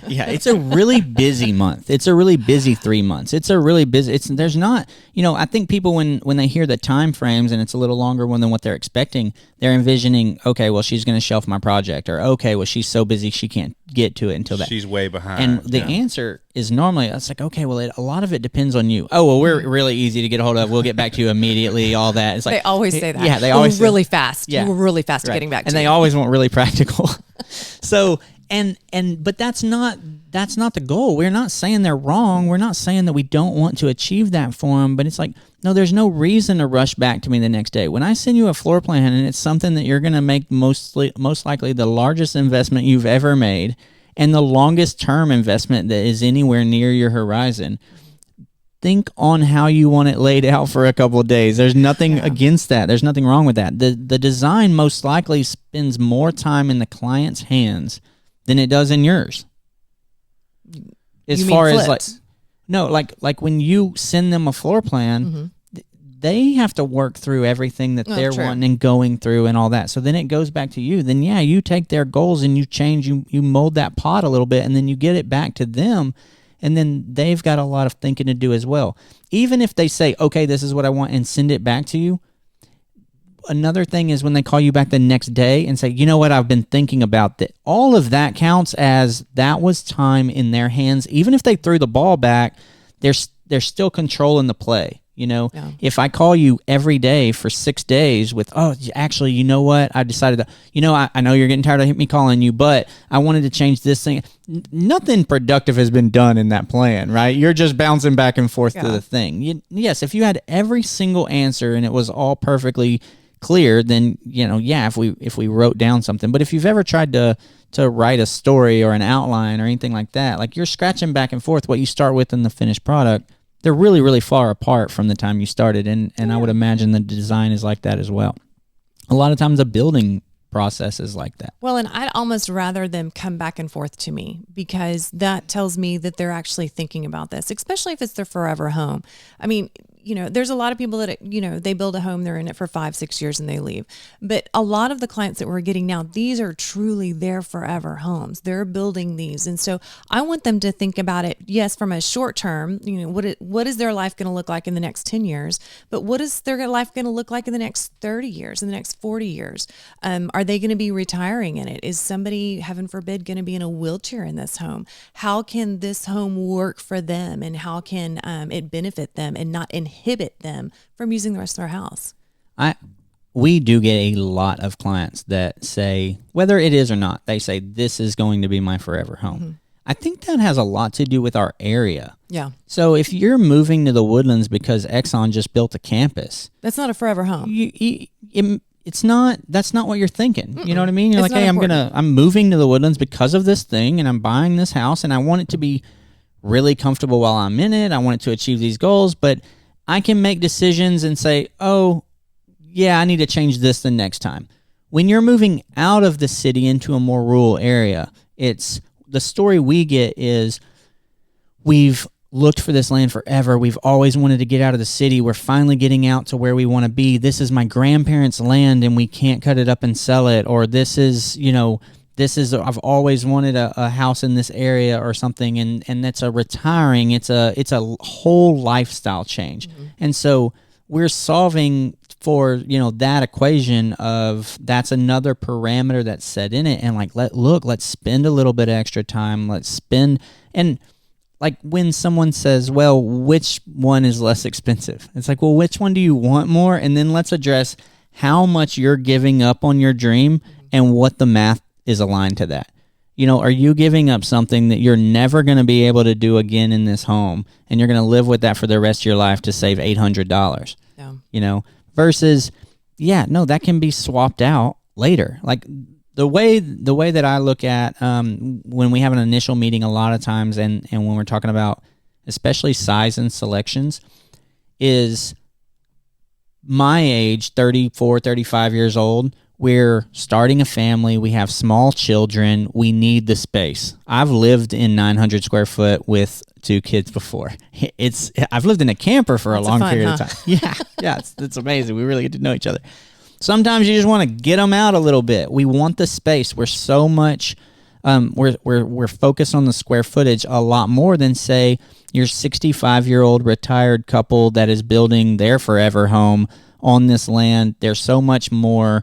Yeah, it's a really busy month. It's a really busy 3 months. It's a really busy. There's not, I think people when they hear the time frames and it's a little longer than what they're expecting, they're envisioning, okay, well, she's going to shelf my project, or okay, well, she's so busy she can't get to it until that. She's way behind. And the answer is normally, it's like, okay, well, a lot of it depends on you. Oh, well, we're really easy to get a hold of. We'll get back to you immediately. All that. It's like they always say that. Yeah, they always really fast. Yeah, we're really fast at getting back to you. And they always want really practical. So. But that's not the goal. We're not saying they're wrong. We're not saying that we don't want to achieve that for them. But it's like, no, there's no reason to rush back to me the next day. When I send you a floor plan and it's something that you're going to make most likely the largest investment you've ever made, and the longest term investment that is anywhere near your horizon, think on how you want it laid out for a couple of days. There's nothing against that. There's nothing wrong with that. The design most likely spends more time in the client's hands than it does in yours. As you far mean as flipped? like when you send them a floor plan, they have to work through everything that they're wanting and going through and all that. So then it goes back to you. Then you take their goals and you change, you mold that pot a little bit, and then you get it back to them, and then they've got a lot of thinking to do as well. Even if they say, okay, this is what I want, and send it back to you, another thing is when they call you back the next day and say, you know what, I've been thinking about that. All of that counts as that was time in their hands. Even if they threw the ball back, they're still controlling the play. If I call you every day for 6 days with, oh, actually, you know what, I decided that, I know you're getting tired of me calling you, but I wanted to change this thing. Nothing productive has been done in that plan, right? You're just bouncing back and forth to the thing. Yes, if you had every single answer and it was all perfectly clear, then if we wrote down something. But if you've ever tried to write a story or an outline or anything like that, like you're scratching back and forth what you start with in the finished product, they're really, really far apart from the time you started. And I would imagine the design is like that as well. A lot of times the building process is like that. Well, and I'd almost rather them come back and forth to me, because that tells me that they're actually thinking about this, especially if it's their forever home. I mean, there's a lot of people that, they build a home, they're in it for 5-6 years and they leave. But a lot of the clients that we're getting now, these are truly their forever homes. They're building these. And so I want them to think about it, yes, from a short term, what is their life going to look like in the next 10 years? But what is their life going to look like in the next 30 years, in the next 40 years? Are they going to be retiring in it? Is somebody, heaven forbid, going to be in a wheelchair in this home? How can this home work for them? And how can it benefit them and not inhibit them from using the rest of their house? We do get a lot of clients that say, whether it is or not, they say, this is going to be my forever home. Mm-hmm. I think that has a lot to do with our area. Yeah. So if you're moving to the Woodlands because Exxon just built a campus, that's not a forever home. It's not. That's not what you're thinking. You know what I mean? You're it's like, hey, important. I'm moving to the Woodlands because of this thing, and I'm buying this house, and I want it to be really comfortable while I'm in it. I want it to achieve these goals, but I can make decisions and say, oh, yeah, I need to change this the next time. When you're moving out of the city into a more rural area, it's the story we get is we've looked for this land forever. We've always wanted to get out of the city. We're finally getting out to where we want to be. This is my grandparents' land and we can't cut it up and sell it. Or this is, I've always wanted a house in this area or something. And that's a retiring. It's a whole lifestyle change. Mm-hmm. And so we're solving for, that equation of that's another parameter that's set in it. And let's spend a little bit of extra time. Let's spend, and like when someone says, well, which one is less expensive? It's like, well, which one do you want more? And then let's address how much you're giving up on your dream and what the math is aligned to that. Are you giving up something that you're never going to be able to do again in this home, and you're going to live with that for the rest of your life to save $800? Yeah. Versus that can be swapped out later. Like the way that I look at when we have an initial meeting a lot of times, and when we're talking about especially size and selections, is my age, 34, 35 years old, we're starting a family, we have small children, we need the space. I've lived in 900 square foot with 2 kids before. I've lived in a camper for a long period of time. Yeah, it's amazing. We really get to know each other. Sometimes you just want to get them out a little bit. We want the space. We're so much we're focused on the square footage a lot more than, say, your 65-year-old retired couple that is building their forever home on this land. They're so much more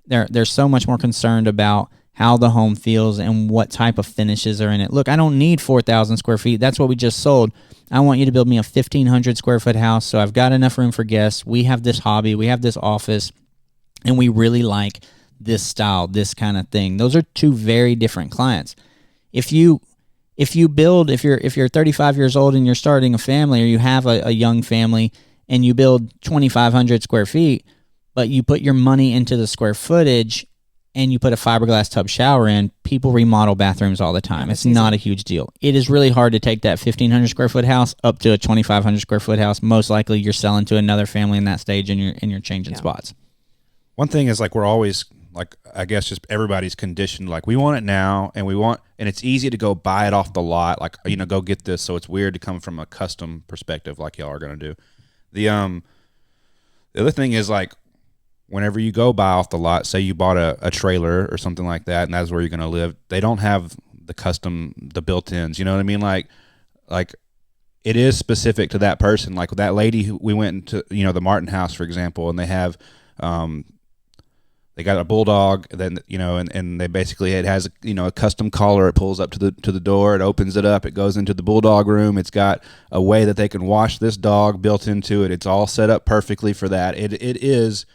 concerned about how the home feels and what type of finishes are in it. Look, I don't need 4,000 square feet. That's what we just sold. I want you to build me a 1,500 square foot house so I've got enough room for guests. We have this hobby. We have this office, and we really like this style, this kind of thing. Those are 2 very different clients. If you're 35 years old and you're starting a family, or you have a young family and you build 2,500 square feet, but you put your money into the square footage and you put a fiberglass tub shower in, people remodel bathrooms all the time. It's not a huge deal. It is really hard to take that 1,500 square foot house up to a 2,500 square foot house. Most likely you're selling to another family in that stage, and you're changing spots. One thing is, like, we're always, like, I guess just everybody's conditioned, like, we want it now, and it's easy to go buy it off the lot, like, go get this. So it's weird to come from a custom perspective like y'all are going to do. The other thing is, like, whenever you go buy off the lot, say you bought a trailer or something like that, and that's where you're going to live, they don't have the built-ins, you know what I mean? Like it is specific to that person. Like that lady who we went into, the Martin house, for example, and they have, they got a bulldog, then, and they basically, it has, a custom collar. It pulls up to the door, it opens it up, it goes into the bulldog room. It's got a way that they can wash this dog built into it. It's all set up perfectly for that. It is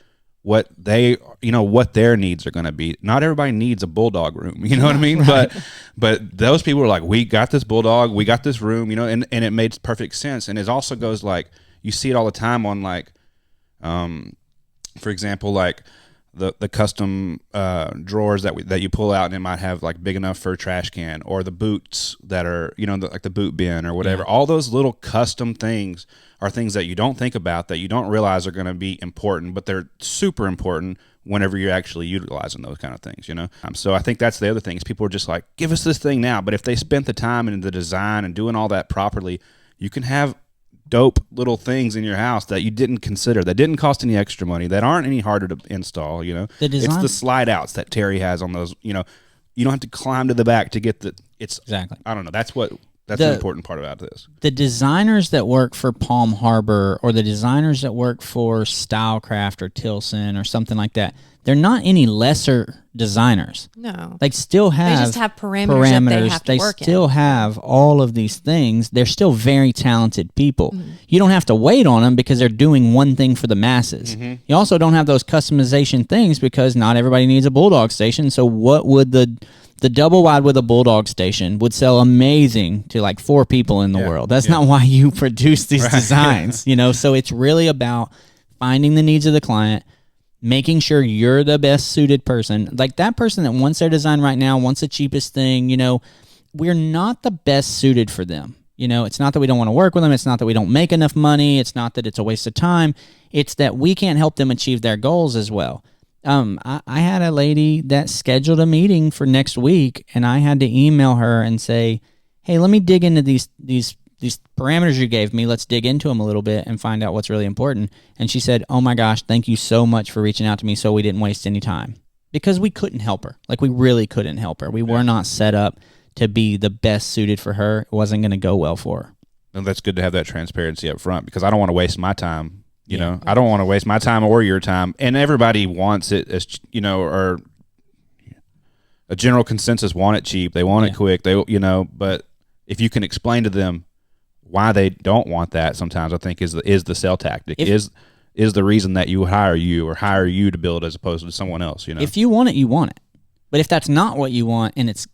what what their needs are going to be. Not everybody needs a bulldog room, you know what I mean? Right. But those people are like, we got this bulldog, we got this room, and it made perfect sense. And it also goes, like, you see it all the time on, like, for example, like the custom drawers that you pull out, and it might have, like, big enough for a trash can, or the boots that are, like the boot bin or whatever. Yeah. All those little custom things are things that you don't think about, that you don't realize are going to be important, but they're super important whenever you're actually utilizing those kind of things, So I think that's the other thing, is people are just like, give us this thing now. But if they spent the time in the design and doing all that properly, you can have dope little things in your house that you didn't consider, that didn't cost any extra money, that aren't any harder to install, The design, it's the slide outs that Terry has on those, you don't have to climb to the back to get exactly. I don't know. That's the important part about this. The designers that work for Palm Harbor, or the designers that work for Stylecraft or Tilson or something like that, they're not any lesser designers. No. They still have... They just have parameters that they have to work in. They still have all of these things. They're still very talented people. Mm-hmm. You don't have to wait on them because they're doing one thing for the masses. Mm-hmm. You also don't have those customization things because not everybody needs a Bulldog station. So what would the double wide with a Bulldog station would sell amazing to, like, 4 people in the world. That's not why you produce these designs, So it's really about finding the needs of the client, making sure you're the best suited person. Like that person that wants their design right now, wants the cheapest thing, we're not the best suited for them. It's not that we don't want to work with them. It's not that we don't make enough money. It's not that it's a waste of time. It's that we can't help them achieve their goals as well. I had a lady that scheduled a meeting for next week, and I had to email her and say, hey, let me dig into these parameters you gave me. Let's dig into them a little bit and find out what's really important. And she said, oh my gosh, thank you so much for reaching out to me so we didn't waste any time. Because we couldn't help her. Like, we really couldn't help her. We were not set up to be the best suited for her. It wasn't going to go well for her. And that's good to have that transparency up front, because I don't want to waste my time. I don't want to waste my time or your time. And everybody wants it as, or a general consensus want it cheap. They want it quick. But if you can explain to them why they don't want that, sometimes I think is the sell tactic, is the reason that you hire you to build as opposed to someone else. If you want it, you want it. But if that's not what you want, and it's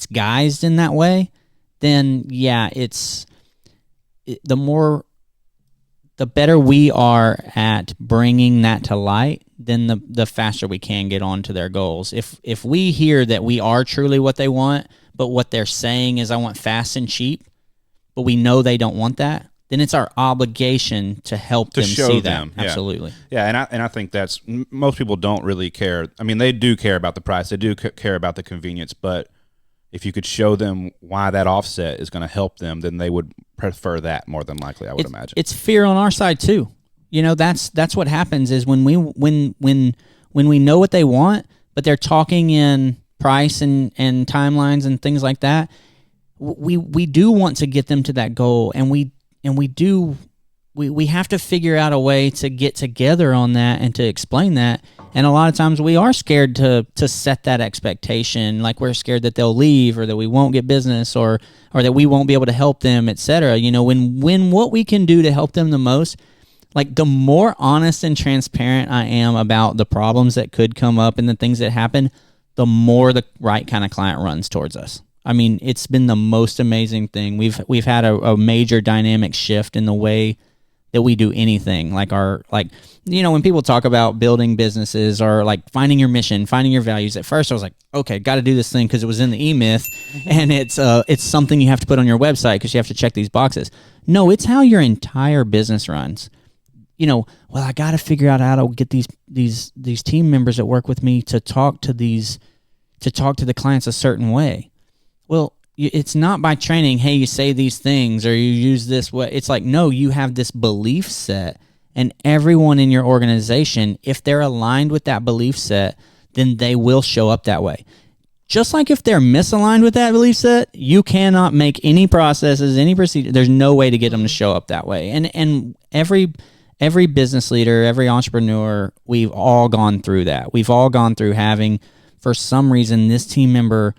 guised in that way, then the better we are at bringing that to light, then the faster we can get on to their goals. If we hear that we are truly what they want, but what they're saying is I want fast and cheap, but we know they don't want that, then it's our obligation to help them show see them. that. Yeah. Absolutely. Yeah, and I think that's most people don't really care. I mean, they do care about the price. They do care about the convenience, but if you could show them why that offset is going to help them, then they would prefer that more than likely, I would imagine. It's fear on our side too. You know, that's what happens is when we know what they want, but they're talking in price and timelines and things like that, we do want to get them to that goal, and we have to figure out a way to get together on that and to explain that. And a lot of times we are scared to set that expectation, like we're scared that they'll leave or that we won't get business or that we won't be able to help them, etc. You know, when what we can do to help them the most, like the more honest and transparent I am about the problems that could come up and the things that happen, the more the right kind of client runs towards us. I mean, it's been the most amazing thing. We've had a major dynamic shift in the way that we do anything. Like when people talk about building businesses or like finding your mission, finding your values, at first I was like, okay, got to do this thing because it was in the E-Myth, and it's something you have to put on your website because you have to check these boxes. No, it's how your entire business runs. You know, well, I got to figure out how to get these team members that work with me to talk to the clients a certain way. Well, it's not by training, hey, you say these things or you use this way. It's like, no, you have this belief set, and everyone in your organization, if they're aligned with that belief set, then they will show up that way. Just like if they're misaligned with that belief set, you cannot make any processes, any procedure. There's no way to get them to show up that way. And every business leader, every entrepreneur, we've all gone through that. We've all gone through having, for some reason, this team member,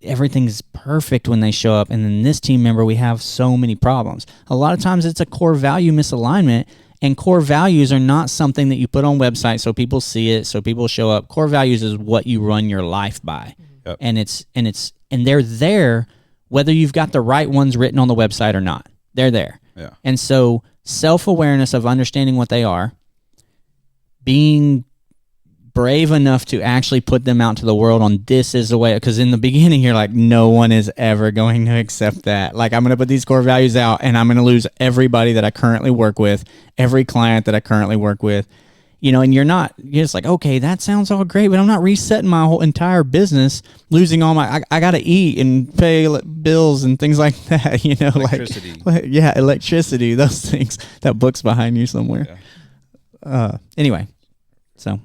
everything's perfect when they show up, and then this team member, we have so many problems. A lot of times it's a core value misalignment, and core values are not something that you put on website so people see it, so people show up. Core values is what you run your life by. Yep. And they're there whether you've got the right ones written on the website or not. They're there. Yeah. And so self-awareness of understanding what they are, being brave enough to actually put them out to the world on this is the way, because in the beginning you're like, no one is ever going to accept that. Like, I'm going to put these core values out and I'm going to lose everybody that I currently work with, every client that I currently work with, you know, and you're just like, okay, that sounds all great, but I'm not resetting my whole entire business, losing all my, I got to eat and pay bills and things like that, you know, electricity. Electricity, those things. That book's behind you somewhere. Yeah. Anyway, so.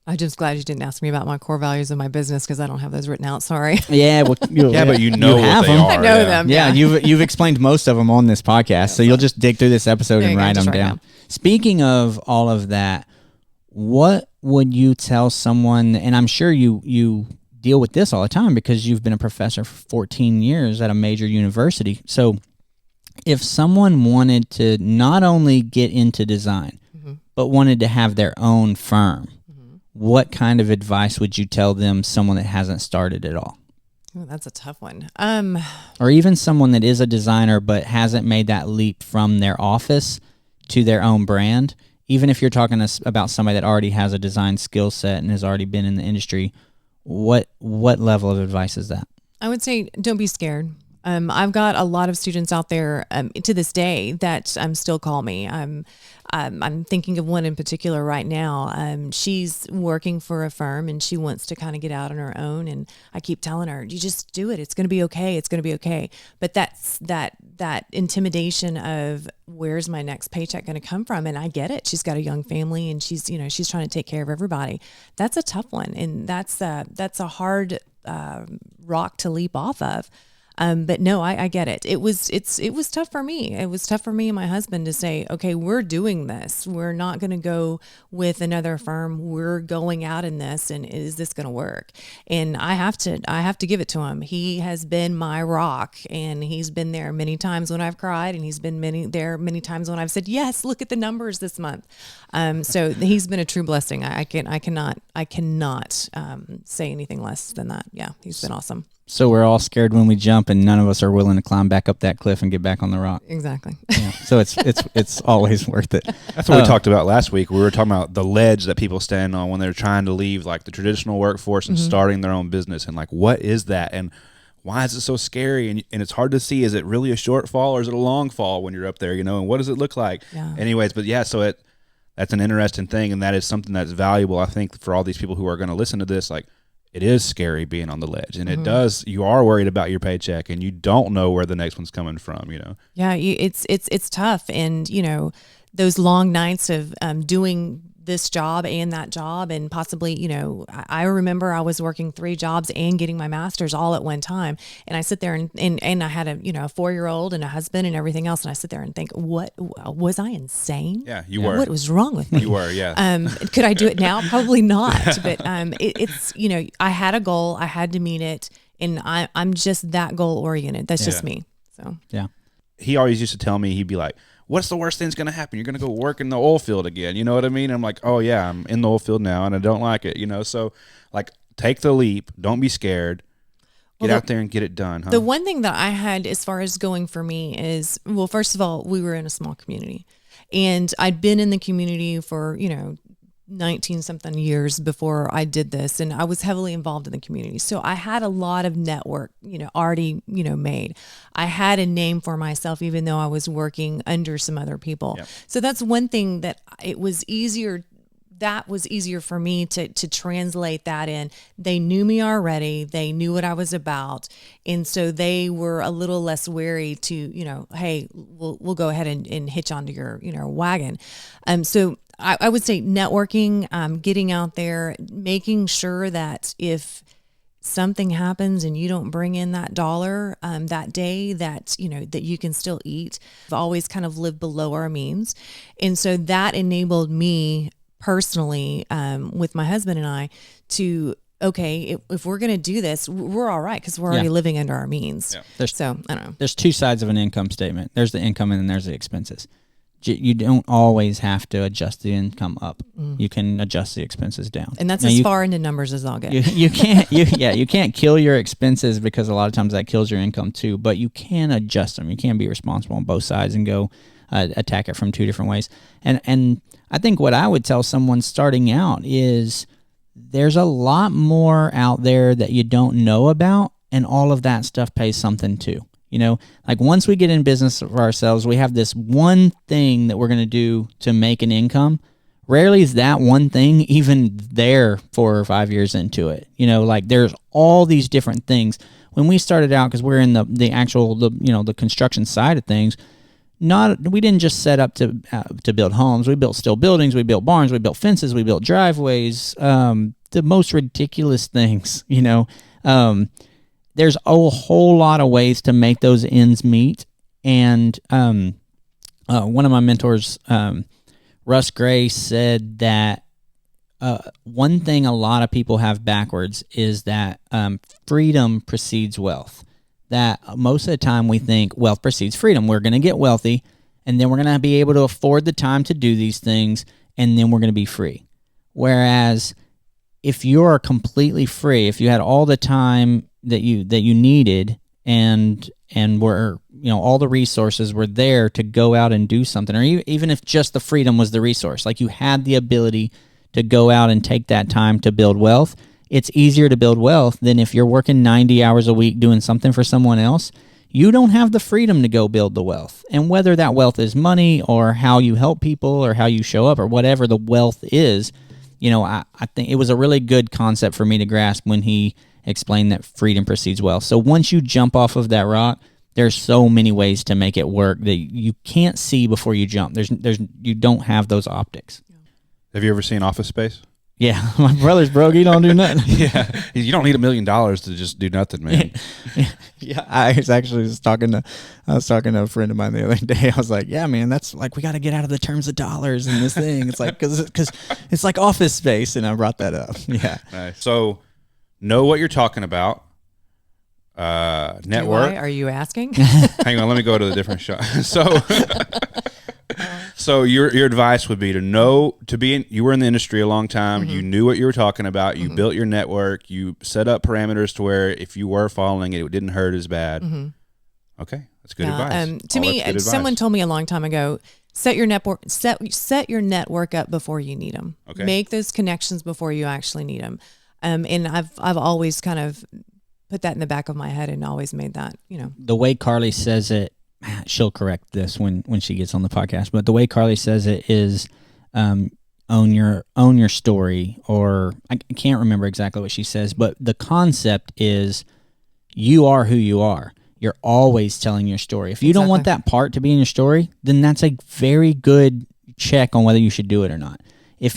I'm just glad you didn't ask me about my core values of my business because I don't have those written out. Sorry. Yeah, well, but you know what they are. I know them. Yeah, you've explained most of them on this podcast, so you'll just dig through this episode and write them down. Speaking of all of that, what would you tell someone? And I'm sure you deal with this all the time because you've been a professor for 14 years at a major university. So, if someone wanted to not only get into design, but wanted to have their own firm, what kind of advice would you tell them, someone that hasn't started at all? Ooh, that's a tough one. Or even someone that is a designer but hasn't made that leap from their office to their own brand. Even if you're talking about somebody that already has a design skill set and has already been in the industry, what level of advice is that? I would say don't be scared. I've got a lot of students out there to this day that still call me. I'm thinking of one in particular right now. She's working for a firm and she wants to kind of get out on her own. And I keep telling her, you just do it. It's going to be okay. It's going to be okay. But that's that intimidation of where's my next paycheck going to come from? And I get it. She's got a young family and she's trying to take care of everybody. That's a tough one. And that's a hard rock to leap off of. But no, I get it. It was tough for me. It was tough for me and my husband to say, okay, we're doing this. We're not going to go with another firm. We're going out in this, and is this going to work? And I have to give it to him. He has been my rock, and he's been there many times when I've cried, and he's been many times when I've said, yes, look at the numbers this month. So he's been a true blessing. I cannot say anything less than that. Yeah, he's been awesome. So we're all scared when we jump, and none of us are willing to climb back up that cliff and get back on the rock. Exactly. Yeah. So it's always worth it. That's what we talked about last week. We were talking about the ledge that people stand on when they're trying to leave like the traditional workforce and starting their own business, and like, what is that? And why is it so scary? And it's hard to see. Is it really a short fall or is it a long fall when you're up there, and what does it look like? Yeah. Anyways, but yeah, so that's an interesting thing, and that is something that's valuable, I think, for all these people who are going to listen to this. Like, it is scary being on the ledge, and you are worried about your paycheck, and you don't know where the next one's coming from, Yeah, it's tough, and those long nights of doing this job and that job, and possibly, I remember I was working 3 jobs and getting my master's all at one time, and I sit there and I had a 4-year-old and a husband and everything else, and I sit there and think, what was I insane? Yeah, you were. What was wrong with me? You were, yeah. Could I do it now? Probably not. But it's I had a goal, I had to meet it, and I'm just that goal oriented. That's just me. So yeah. He always used to tell me, he'd be like, what's the worst thing that's going to happen? You're going to go work in the oil field again. You know what I mean? I'm like, oh yeah, I'm in the oil field now and I don't like it, So like, take the leap. Don't be scared. Get out there and get it done. Huh? The one thing that I had as far as going for me is, well, first of all, we were in a small community, and I'd been in the community for, 19 something years before I did this, and I was heavily involved in the community. So I had a lot of network, already, made. I had a name for myself, even though I was working under some other people. Yep. So that's one thing that was easier for me to translate that in. They knew me already. They knew what I was about. And so they were a little less wary to, hey, we'll go ahead and hitch onto your, wagon. So I would say networking, getting out there, making sure that if something happens and you don't bring in that dollar that day, that you can still eat. I've always kind of lived below our means. And so that enabled me personally, with my husband and I, to, okay, if we're going to do this, we're all right, because we're already living under our means. Yeah. So I don't know. There's 2 sides of an income statement. There's the income and then there's the expenses. You don't always have to adjust the income up. You can adjust the expenses down, and that's as far into numbers as I'll get. You can't kill your expenses, because a lot of times that kills your income too. But you can adjust them. You can be responsible on both sides and go attack it from 2 different ways. And I think what I would tell someone starting out is there's a lot more out there that you don't know about, and all of that stuff pays something too. Like once we get in business for ourselves, we have this one thing that we're going to do to make an income. Rarely is that one thing even there 4 or 5 years into it. Like there's all these different things. When we started out, because we're in the actual, the construction side of things, we didn't just set up to build homes. We built steel buildings, we built barns, we built fences, we built driveways, the most ridiculous things, There's a whole lot of ways to make those ends meet. And one of my mentors, Russ Gray, said that one thing a lot of people have backwards is that freedom precedes wealth. That most of the time we think wealth precedes freedom. We're going to get wealthy, and then we're going to be able to afford the time to do these things, and then we're going to be free. Whereas if you're completely free, if you had all the time that you needed, and were all the resources were there to go out and do something, or even if just the freedom was the resource, like you had the ability to go out and take that time to build wealth, it's easier to build wealth than if you're working 90 hours a week doing something for someone else. You don't have the freedom to go build the wealth. And whether that wealth is money or how you help people or how you show up or whatever the wealth is, I think it was a really good concept for me to grasp when he explained that freedom precedes wealth. So once you jump off of that rock, there's so many ways to make it work that you can't see before you jump. You don't have those optics. Have you ever seen Office Space? Yeah, my brother's broke. He don't do nothing. Yeah, you don't need $1 million to just do nothing, man. Yeah, I was talking to a friend of mine the other day. I was like, yeah, man, that's like, we got to get out of the terms of dollars in this thing. It's like, because it's like Office Space, and I brought that up. Yeah. Nice. So know what you're talking about. Network. Are you asking? Hang on, let me go to the different shot. So So your advice would be you were in the industry a long time. You knew what you were talking about. You built your network. You set up parameters to where if you were following it didn't hurt as bad. Okay, that's good advice. To me, someone told me a long time ago, set your network up before you need them. Okay. Make those connections before you actually need them. And I've always kind of put that in the back of my head and always made that, The way Carly says it, she'll correct this when she gets on the podcast, but the way Carly says it is own your story, or I can't remember exactly what she says, but the concept is you are who you are. You're always telling your story. If you don't want that part to be in your story, then that's a very good check on whether you should do it or not. If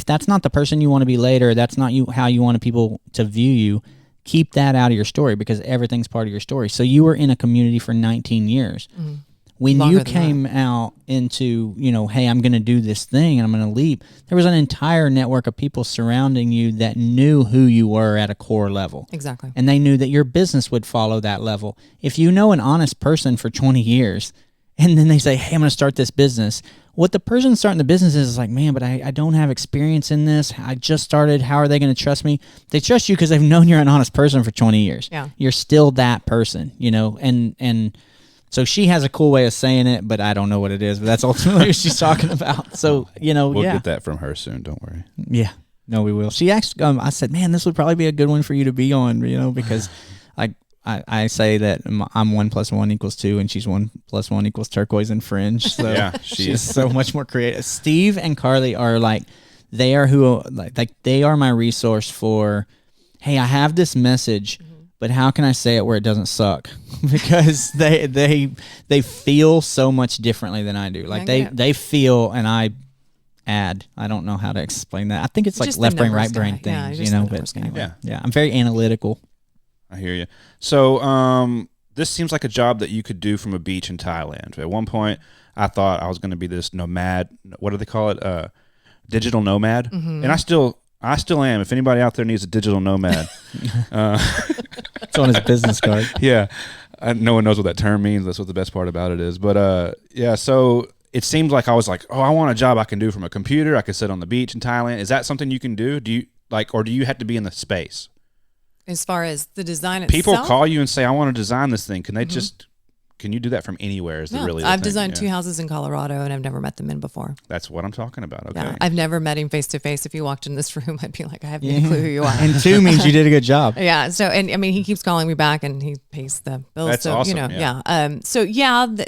that's not the person you want to be later, that's not how you want people to view you, keep that out of your story, because everything's part of your story. So you were in a community for 19 years. When you came out into, hey, I'm going to do this thing and I'm going to leap, there was an entire network of people surrounding you that knew who you were at a core level. Exactly. And they knew that your business would follow that level. If you know an honest person for 20 years and then they say, hey, I'm going to start this business, what the person starting the business is like, man, but I don't have experience in this. I just started. How are they going to trust me? They trust you because they've known you're an honest person for 20 years. Yeah. You're still that person, and so she has a cool way of saying it, but I don't know what it is, but that's ultimately what she's talking about. So, we'll get that from her soon. Don't worry. Yeah, no, we will. She asked, I said, man, this would probably be a good one for you to be on, because I say that I'm 1 + 1 = 2, and she's 1 + 1 = turquoise and fringe. So yeah, she's so much more creative. Steve and Carly are they are my resource for, hey, I have this message, but how can I say it where it doesn't suck? Because they feel so much differently than I do. They feel, and I add. I don't know how to explain that. I think it's like left brain, right brain things, But anyway, yeah, I'm very analytical. I hear you. So this seems like a job that you could do from a beach in Thailand. At one point, I thought I was going to be this nomad. What do they call it? Digital nomad. And I still am. If anybody out there needs a digital nomad, it's on his business card. Yeah, no one knows what that term means. That's what the best part about it is. But yeah, so it seems like I was like, I want a job I can do from a computer. I could sit on the beach in Thailand. Is that something you can do? Or do you have to be in the space? As far as the design itself? People itself? call you and say, I want to design this thing. Can they can you do that from anywhere? I've designed 2 houses in Colorado, and I've never met the men before. That's what I'm talking about. Okay. Yeah, I've never met him face to face. If you walked in this room, I'd be like, I have no clue who you are. And 2 means you did a good job. Yeah. So, and I mean, he keeps calling me back, and he pays the bills. That's so, awesome.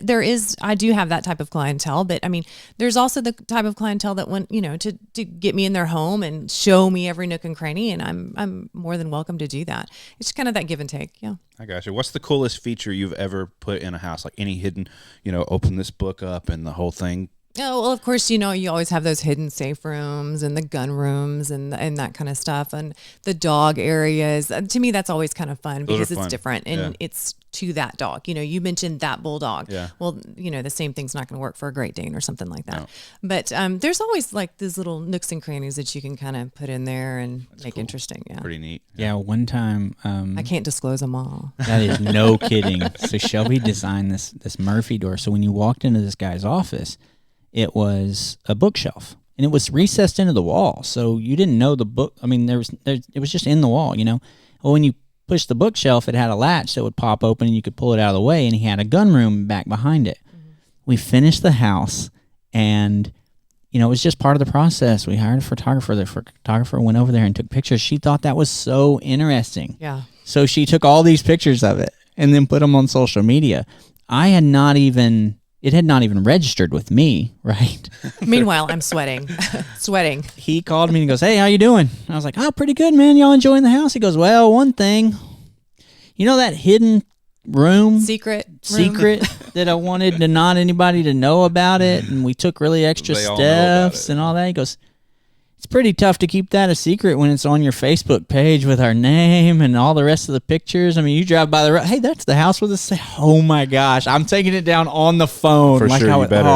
There is. I do have that type of clientele, but I mean, there's also the type of clientele that want to get me in their home and show me every nook and cranny, and I'm more than welcome to do that. It's kind of that give and take. Yeah. I got you. What's the coolest feature you've ever put in a house? Like any hidden, open this book up and the whole thing. Oh, well, of course, you always have those hidden safe rooms and the gun rooms and that kind of stuff, and the dog areas. To me, that's always kind of fun because it's different and it's to that dog. You mentioned that bulldog. Yeah. Well, the same thing's not going to work for a Great Dane or something like that. No. But there's always like these little nooks and crannies that you can kind of put in there and make interesting. Yeah. Pretty neat. Yeah. One time, I can't disclose them all. That is no kidding. So Shelby designed this Murphy door. So when you walked into this guy's office, it was a bookshelf, and it was recessed into the wall. So you didn't know the book. I mean, it was just in the wall, Well, when you pushed the bookshelf, it had a latch that would pop open and you could pull it out of the way, and he had a gun room back behind it. Mm-hmm. We finished the house, and, it was just part of the process. We hired a photographer. The photographer went over there and took pictures. She thought that was so interesting. Yeah. So she took all these pictures of it and then put them on social media. It had not even registered with me, right? Meanwhile, I'm sweating. He called me and goes, hey, how you doing? I was like, oh, pretty good, man. Y'all enjoying the house? He goes, well, one thing, that hidden room? Secret that I wanted to not anybody to know about it, and we took really extra steps and all that. He goes, it's pretty tough to keep that a secret when it's on your Facebook page with our name and all the rest of the pictures. I mean, you drive by the road, hey, that's the house with the oh my gosh, I'm taking it down on the phone. For sure, you better.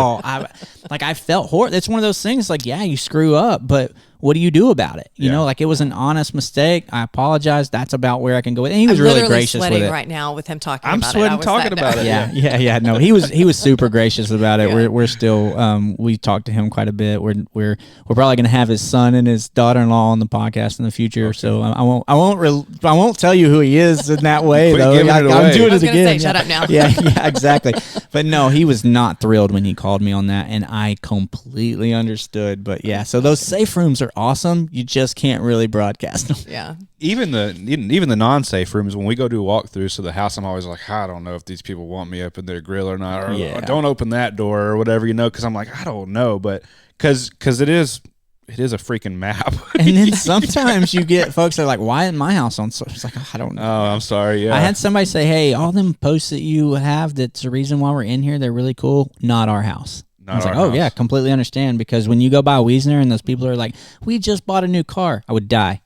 I felt horrible. It's one of those things like, yeah, you screw up, but what do you do about it? You Yeah. know, like it was an honest mistake. I apologize. That's about where I can go with it. And he was really gracious with it. Right now with him talking I'm about sweating it. talking about it. Yeah. No, he was super gracious about it. Yeah. We're still we talked to him quite a bit. We're probably going to have his son and his daughter-in-law on the podcast in the future. Okay. So I won't tell you who he is in that way Quit though. giving it away. I'm doing I was it gonna again. say, shut up now. Yeah, exactly. But no, he was not thrilled when he called me on that, and I completely understood. But yeah, so those safe rooms are awesome. You just can't really broadcast them. Yeah. Even the non-safe rooms, when we go do walkthroughs to the house, I'm always like, I don't know if these people want me up in their grill or not, or don't open that door or whatever, because I'm like, I don't know, but because it is a freaking map. And then sometimes you get folks that are like, why isn't my house on? So it's like, I don't know. Oh, I'm sorry. Yeah, I had somebody say, hey, all them posts that you have, that's the reason why we're in here, they're really cool. Not our house. I was like, oh, yeah, completely understand. Because when you go by Wiesner and those people are like, we just bought a new car, I would die.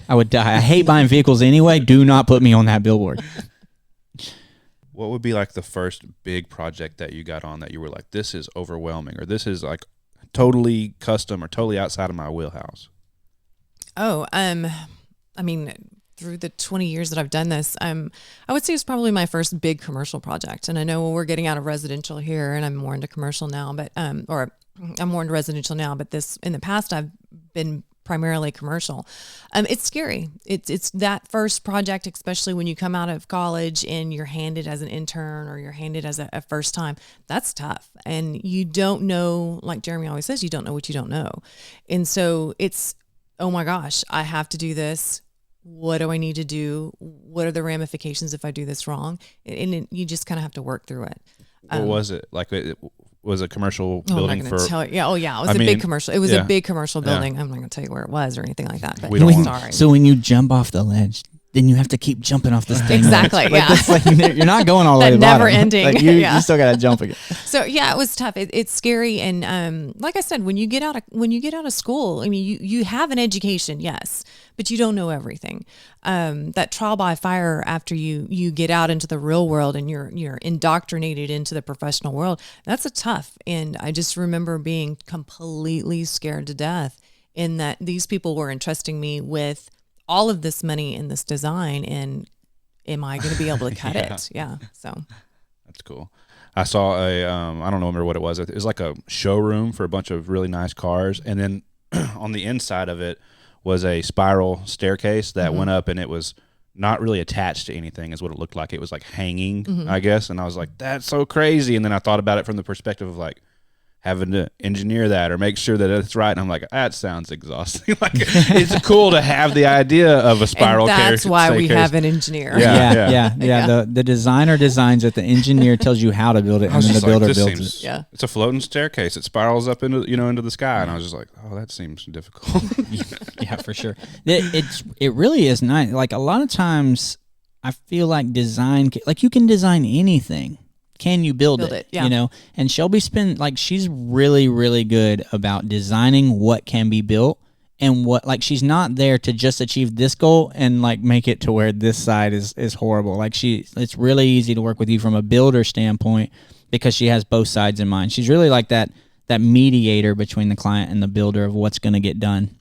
I hate buying vehicles anyway. Do not put me on that billboard. What would be like the first big project that you got on that you were like, this is overwhelming, or this is like totally custom or totally outside of my wheelhouse? Oh, I mean, through the 20 years that I've done this, I would say it's probably my first big commercial project. And I know we're getting out of residential here, and I'm more into commercial now, but or I'm more into residential now. But in the past, I've been primarily commercial. It's scary. It's that first project, especially when you come out of college and you're handed as an intern or you're handed as a first time. That's tough, and you don't know. Like Jeremy always says, you don't know what you don't know, and so it's, oh my gosh, I have to do this. What do I need to do? What are the ramifications if I do this wrong? And you just kind of have to work through it. What was it? Like, it was a commercial building for... Tell you. Yeah, oh yeah, it was big commercial. It was a big commercial building. I'm not going to tell you where it was or anything like that. But We don't sorry. So when you jump off the ledge, then you have to keep jumping off this thing. Exactly, Like, yeah. that's like, you're not going all the way to the That never bottom. ending, Like, you yeah. still got to jump again. So yeah, it was tough. It's scary, and like I said, when you get out of school, I mean, you have an education, yes, but you don't know everything. That trial by fire after you get out into the real world and you're indoctrinated into the professional world, that's a tough. And I just remember being completely scared to death in that these people were entrusting me with all of this money in this design, and am I going to be able to cut it? Yeah. So That's cool. I saw I don't remember what it was. It was like a showroom for a bunch of really nice cars, and then on the inside of it was a spiral staircase that went up, and it was not really attached to anything, is what it looked like. It was like hanging, I guess. And I was like, that's so crazy. And then I thought about it from the perspective of like having to engineer that or make sure that it's right. And I'm like, that sounds exhausting. Like, it's cool to have the idea of a spiral and that's why we staircase. have an engineer. Yeah. The designer designs it. The engineer tells you how to build it, and then the builder builds it. Yeah. It's a floating staircase. It spirals up into the sky, and I was just like, oh, that seems difficult. Yeah, for sure. It really is nice. Like, a lot of times, I feel like design, like, you can design anything. Can you build it? Yeah. You know, and Shelby she's really, really good about designing what can be built, and what, like, she's not there to just achieve this goal and like make it to where this side is horrible. Like, it's really easy to work with you from a builder standpoint because she has both sides in mind. She's really like that mediator between the client and the builder of what's going to get done.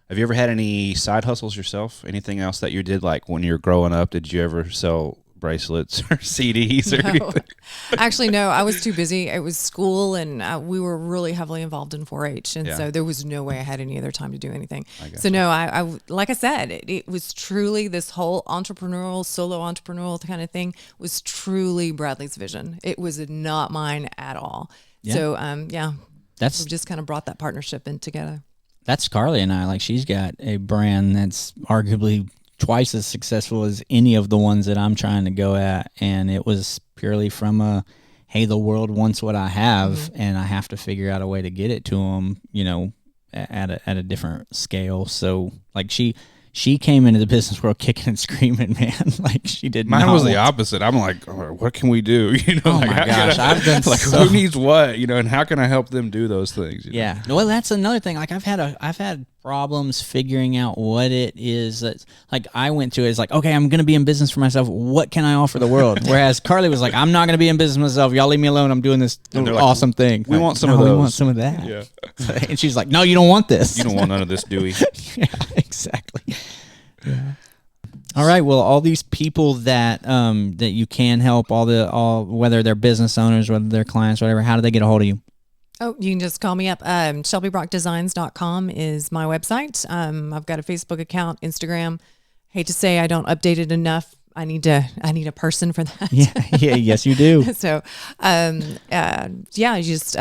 Have you ever had any side hustles yourself? Anything else that you did, like when you were growing up? Did you ever sell bracelets or CDs or anything? Actually, no. I was too busy. It was school, and we were really heavily involved in 4-H, and so there was no way I had any other time to do anything. So no, I like I said, it was truly this whole solo entrepreneurial kind of thing was truly Bradley's vision. It was not mine at all. Yeah. So That's we just kind of brought that partnership in together. That's Carly and I. Like, she's got a brand that's arguably twice as successful as any of the ones that I'm trying to go at, and it was purely from hey, the world wants what I have, and I have to figure out a way to get it to them, you know, at a different scale. So, like, she She came into the business world kicking and screaming, man. Like she did. Mine was the opposite. I'm like, what can we do? Oh like, my gosh, I've done like so. who needs what? And how can I help them do those things? Yeah. Well, that's another thing. Like I've had problems figuring out what it is that, like, I went to it as like, okay, I'm gonna be in business for myself. What can I offer the world? Whereas Carly was like, I'm not gonna be in business myself. Y'all leave me alone. I'm doing this awesome thing. We want some of those. We want some of that. Yeah. And she's like, no, you don't want this. You don't want none of this, do we? Yeah, exactly. Yeah. All right. Well, all these people that that you can help, whether they're business owners, whether they're clients, whatever, how do they get a hold of you? Oh, you can just call me up. ShelbyBrockDesigns.com is my website. I've got a Facebook account, Instagram. Hate to say I don't update it enough. I need a person for that. Yeah, yes, you do. So, you just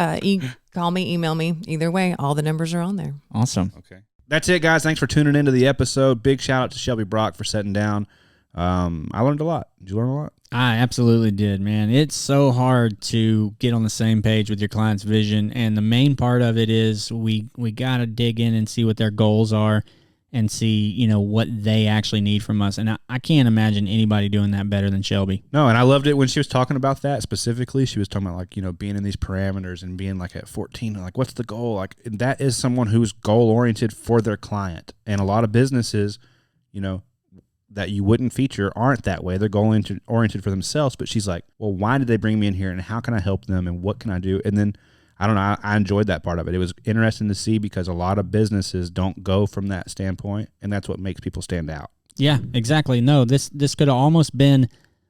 call me, email me. Either way, all the numbers are on there. Awesome. Okay. That's it, guys. Thanks for tuning into the episode. Big shout out to Shelby Brock for sitting down. I learned a lot. Did you learn a lot? I absolutely did, man. It's so hard to get on the same page with your client's vision, and the main part of it is we got to dig in and see what their goals are and see, what they actually need from us. And I can't imagine anybody doing that better than Shelby. No, and I loved it when she was talking about that specifically. She was talking about, like, being in these parameters and being like at 14, like, what's the goal? Like, that is someone who's goal-oriented for their client. And a lot of businesses, that you wouldn't feature aren't that way. They're goal-oriented for themselves. But she's like, well, why did they bring me in here, and how can I help them, and what can I do? And then, I don't know, I enjoyed that part of it. It was interesting to see because a lot of businesses don't go from that standpoint, and that's what makes people stand out. Yeah, exactly. No, this could have almost been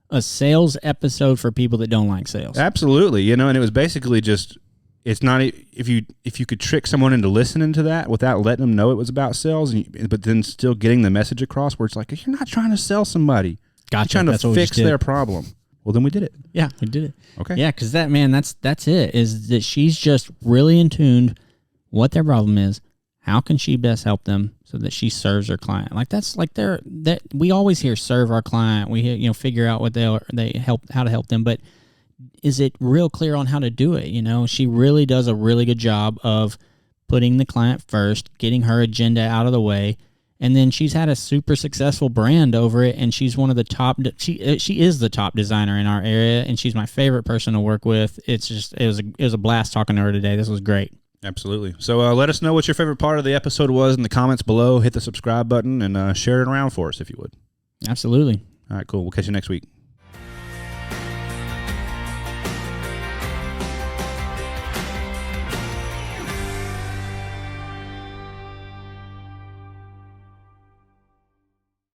a sales episode for people that don't like sales. Absolutely. And it was basically just, it's not, if you could trick someone into listening to that without letting them know it was about sales, but then still getting the message across where it's like, you're not trying to sell somebody. Gotcha. You're trying to fix their problem. Well, then we did it. Yeah, we did it. Okay. Yeah, because that's it, is that she's just really in tune what their problem is, how can she best help them so that she serves her client. Like that's like that we always hear serve our client. We hear, figure out what how to help them, but is it real clear on how to do it? She really does a really good job of putting the client first, getting her agenda out of the way. And then she's had a super successful brand over it, and she's one of the top. She is the top designer in our area, and she's my favorite person to work with. It was a blast talking to her today. This was great. Absolutely. So let us know what your favorite part of the episode was in the comments below. Hit the subscribe button and share it around for us if you would. Absolutely. All right, cool. We'll catch you next week.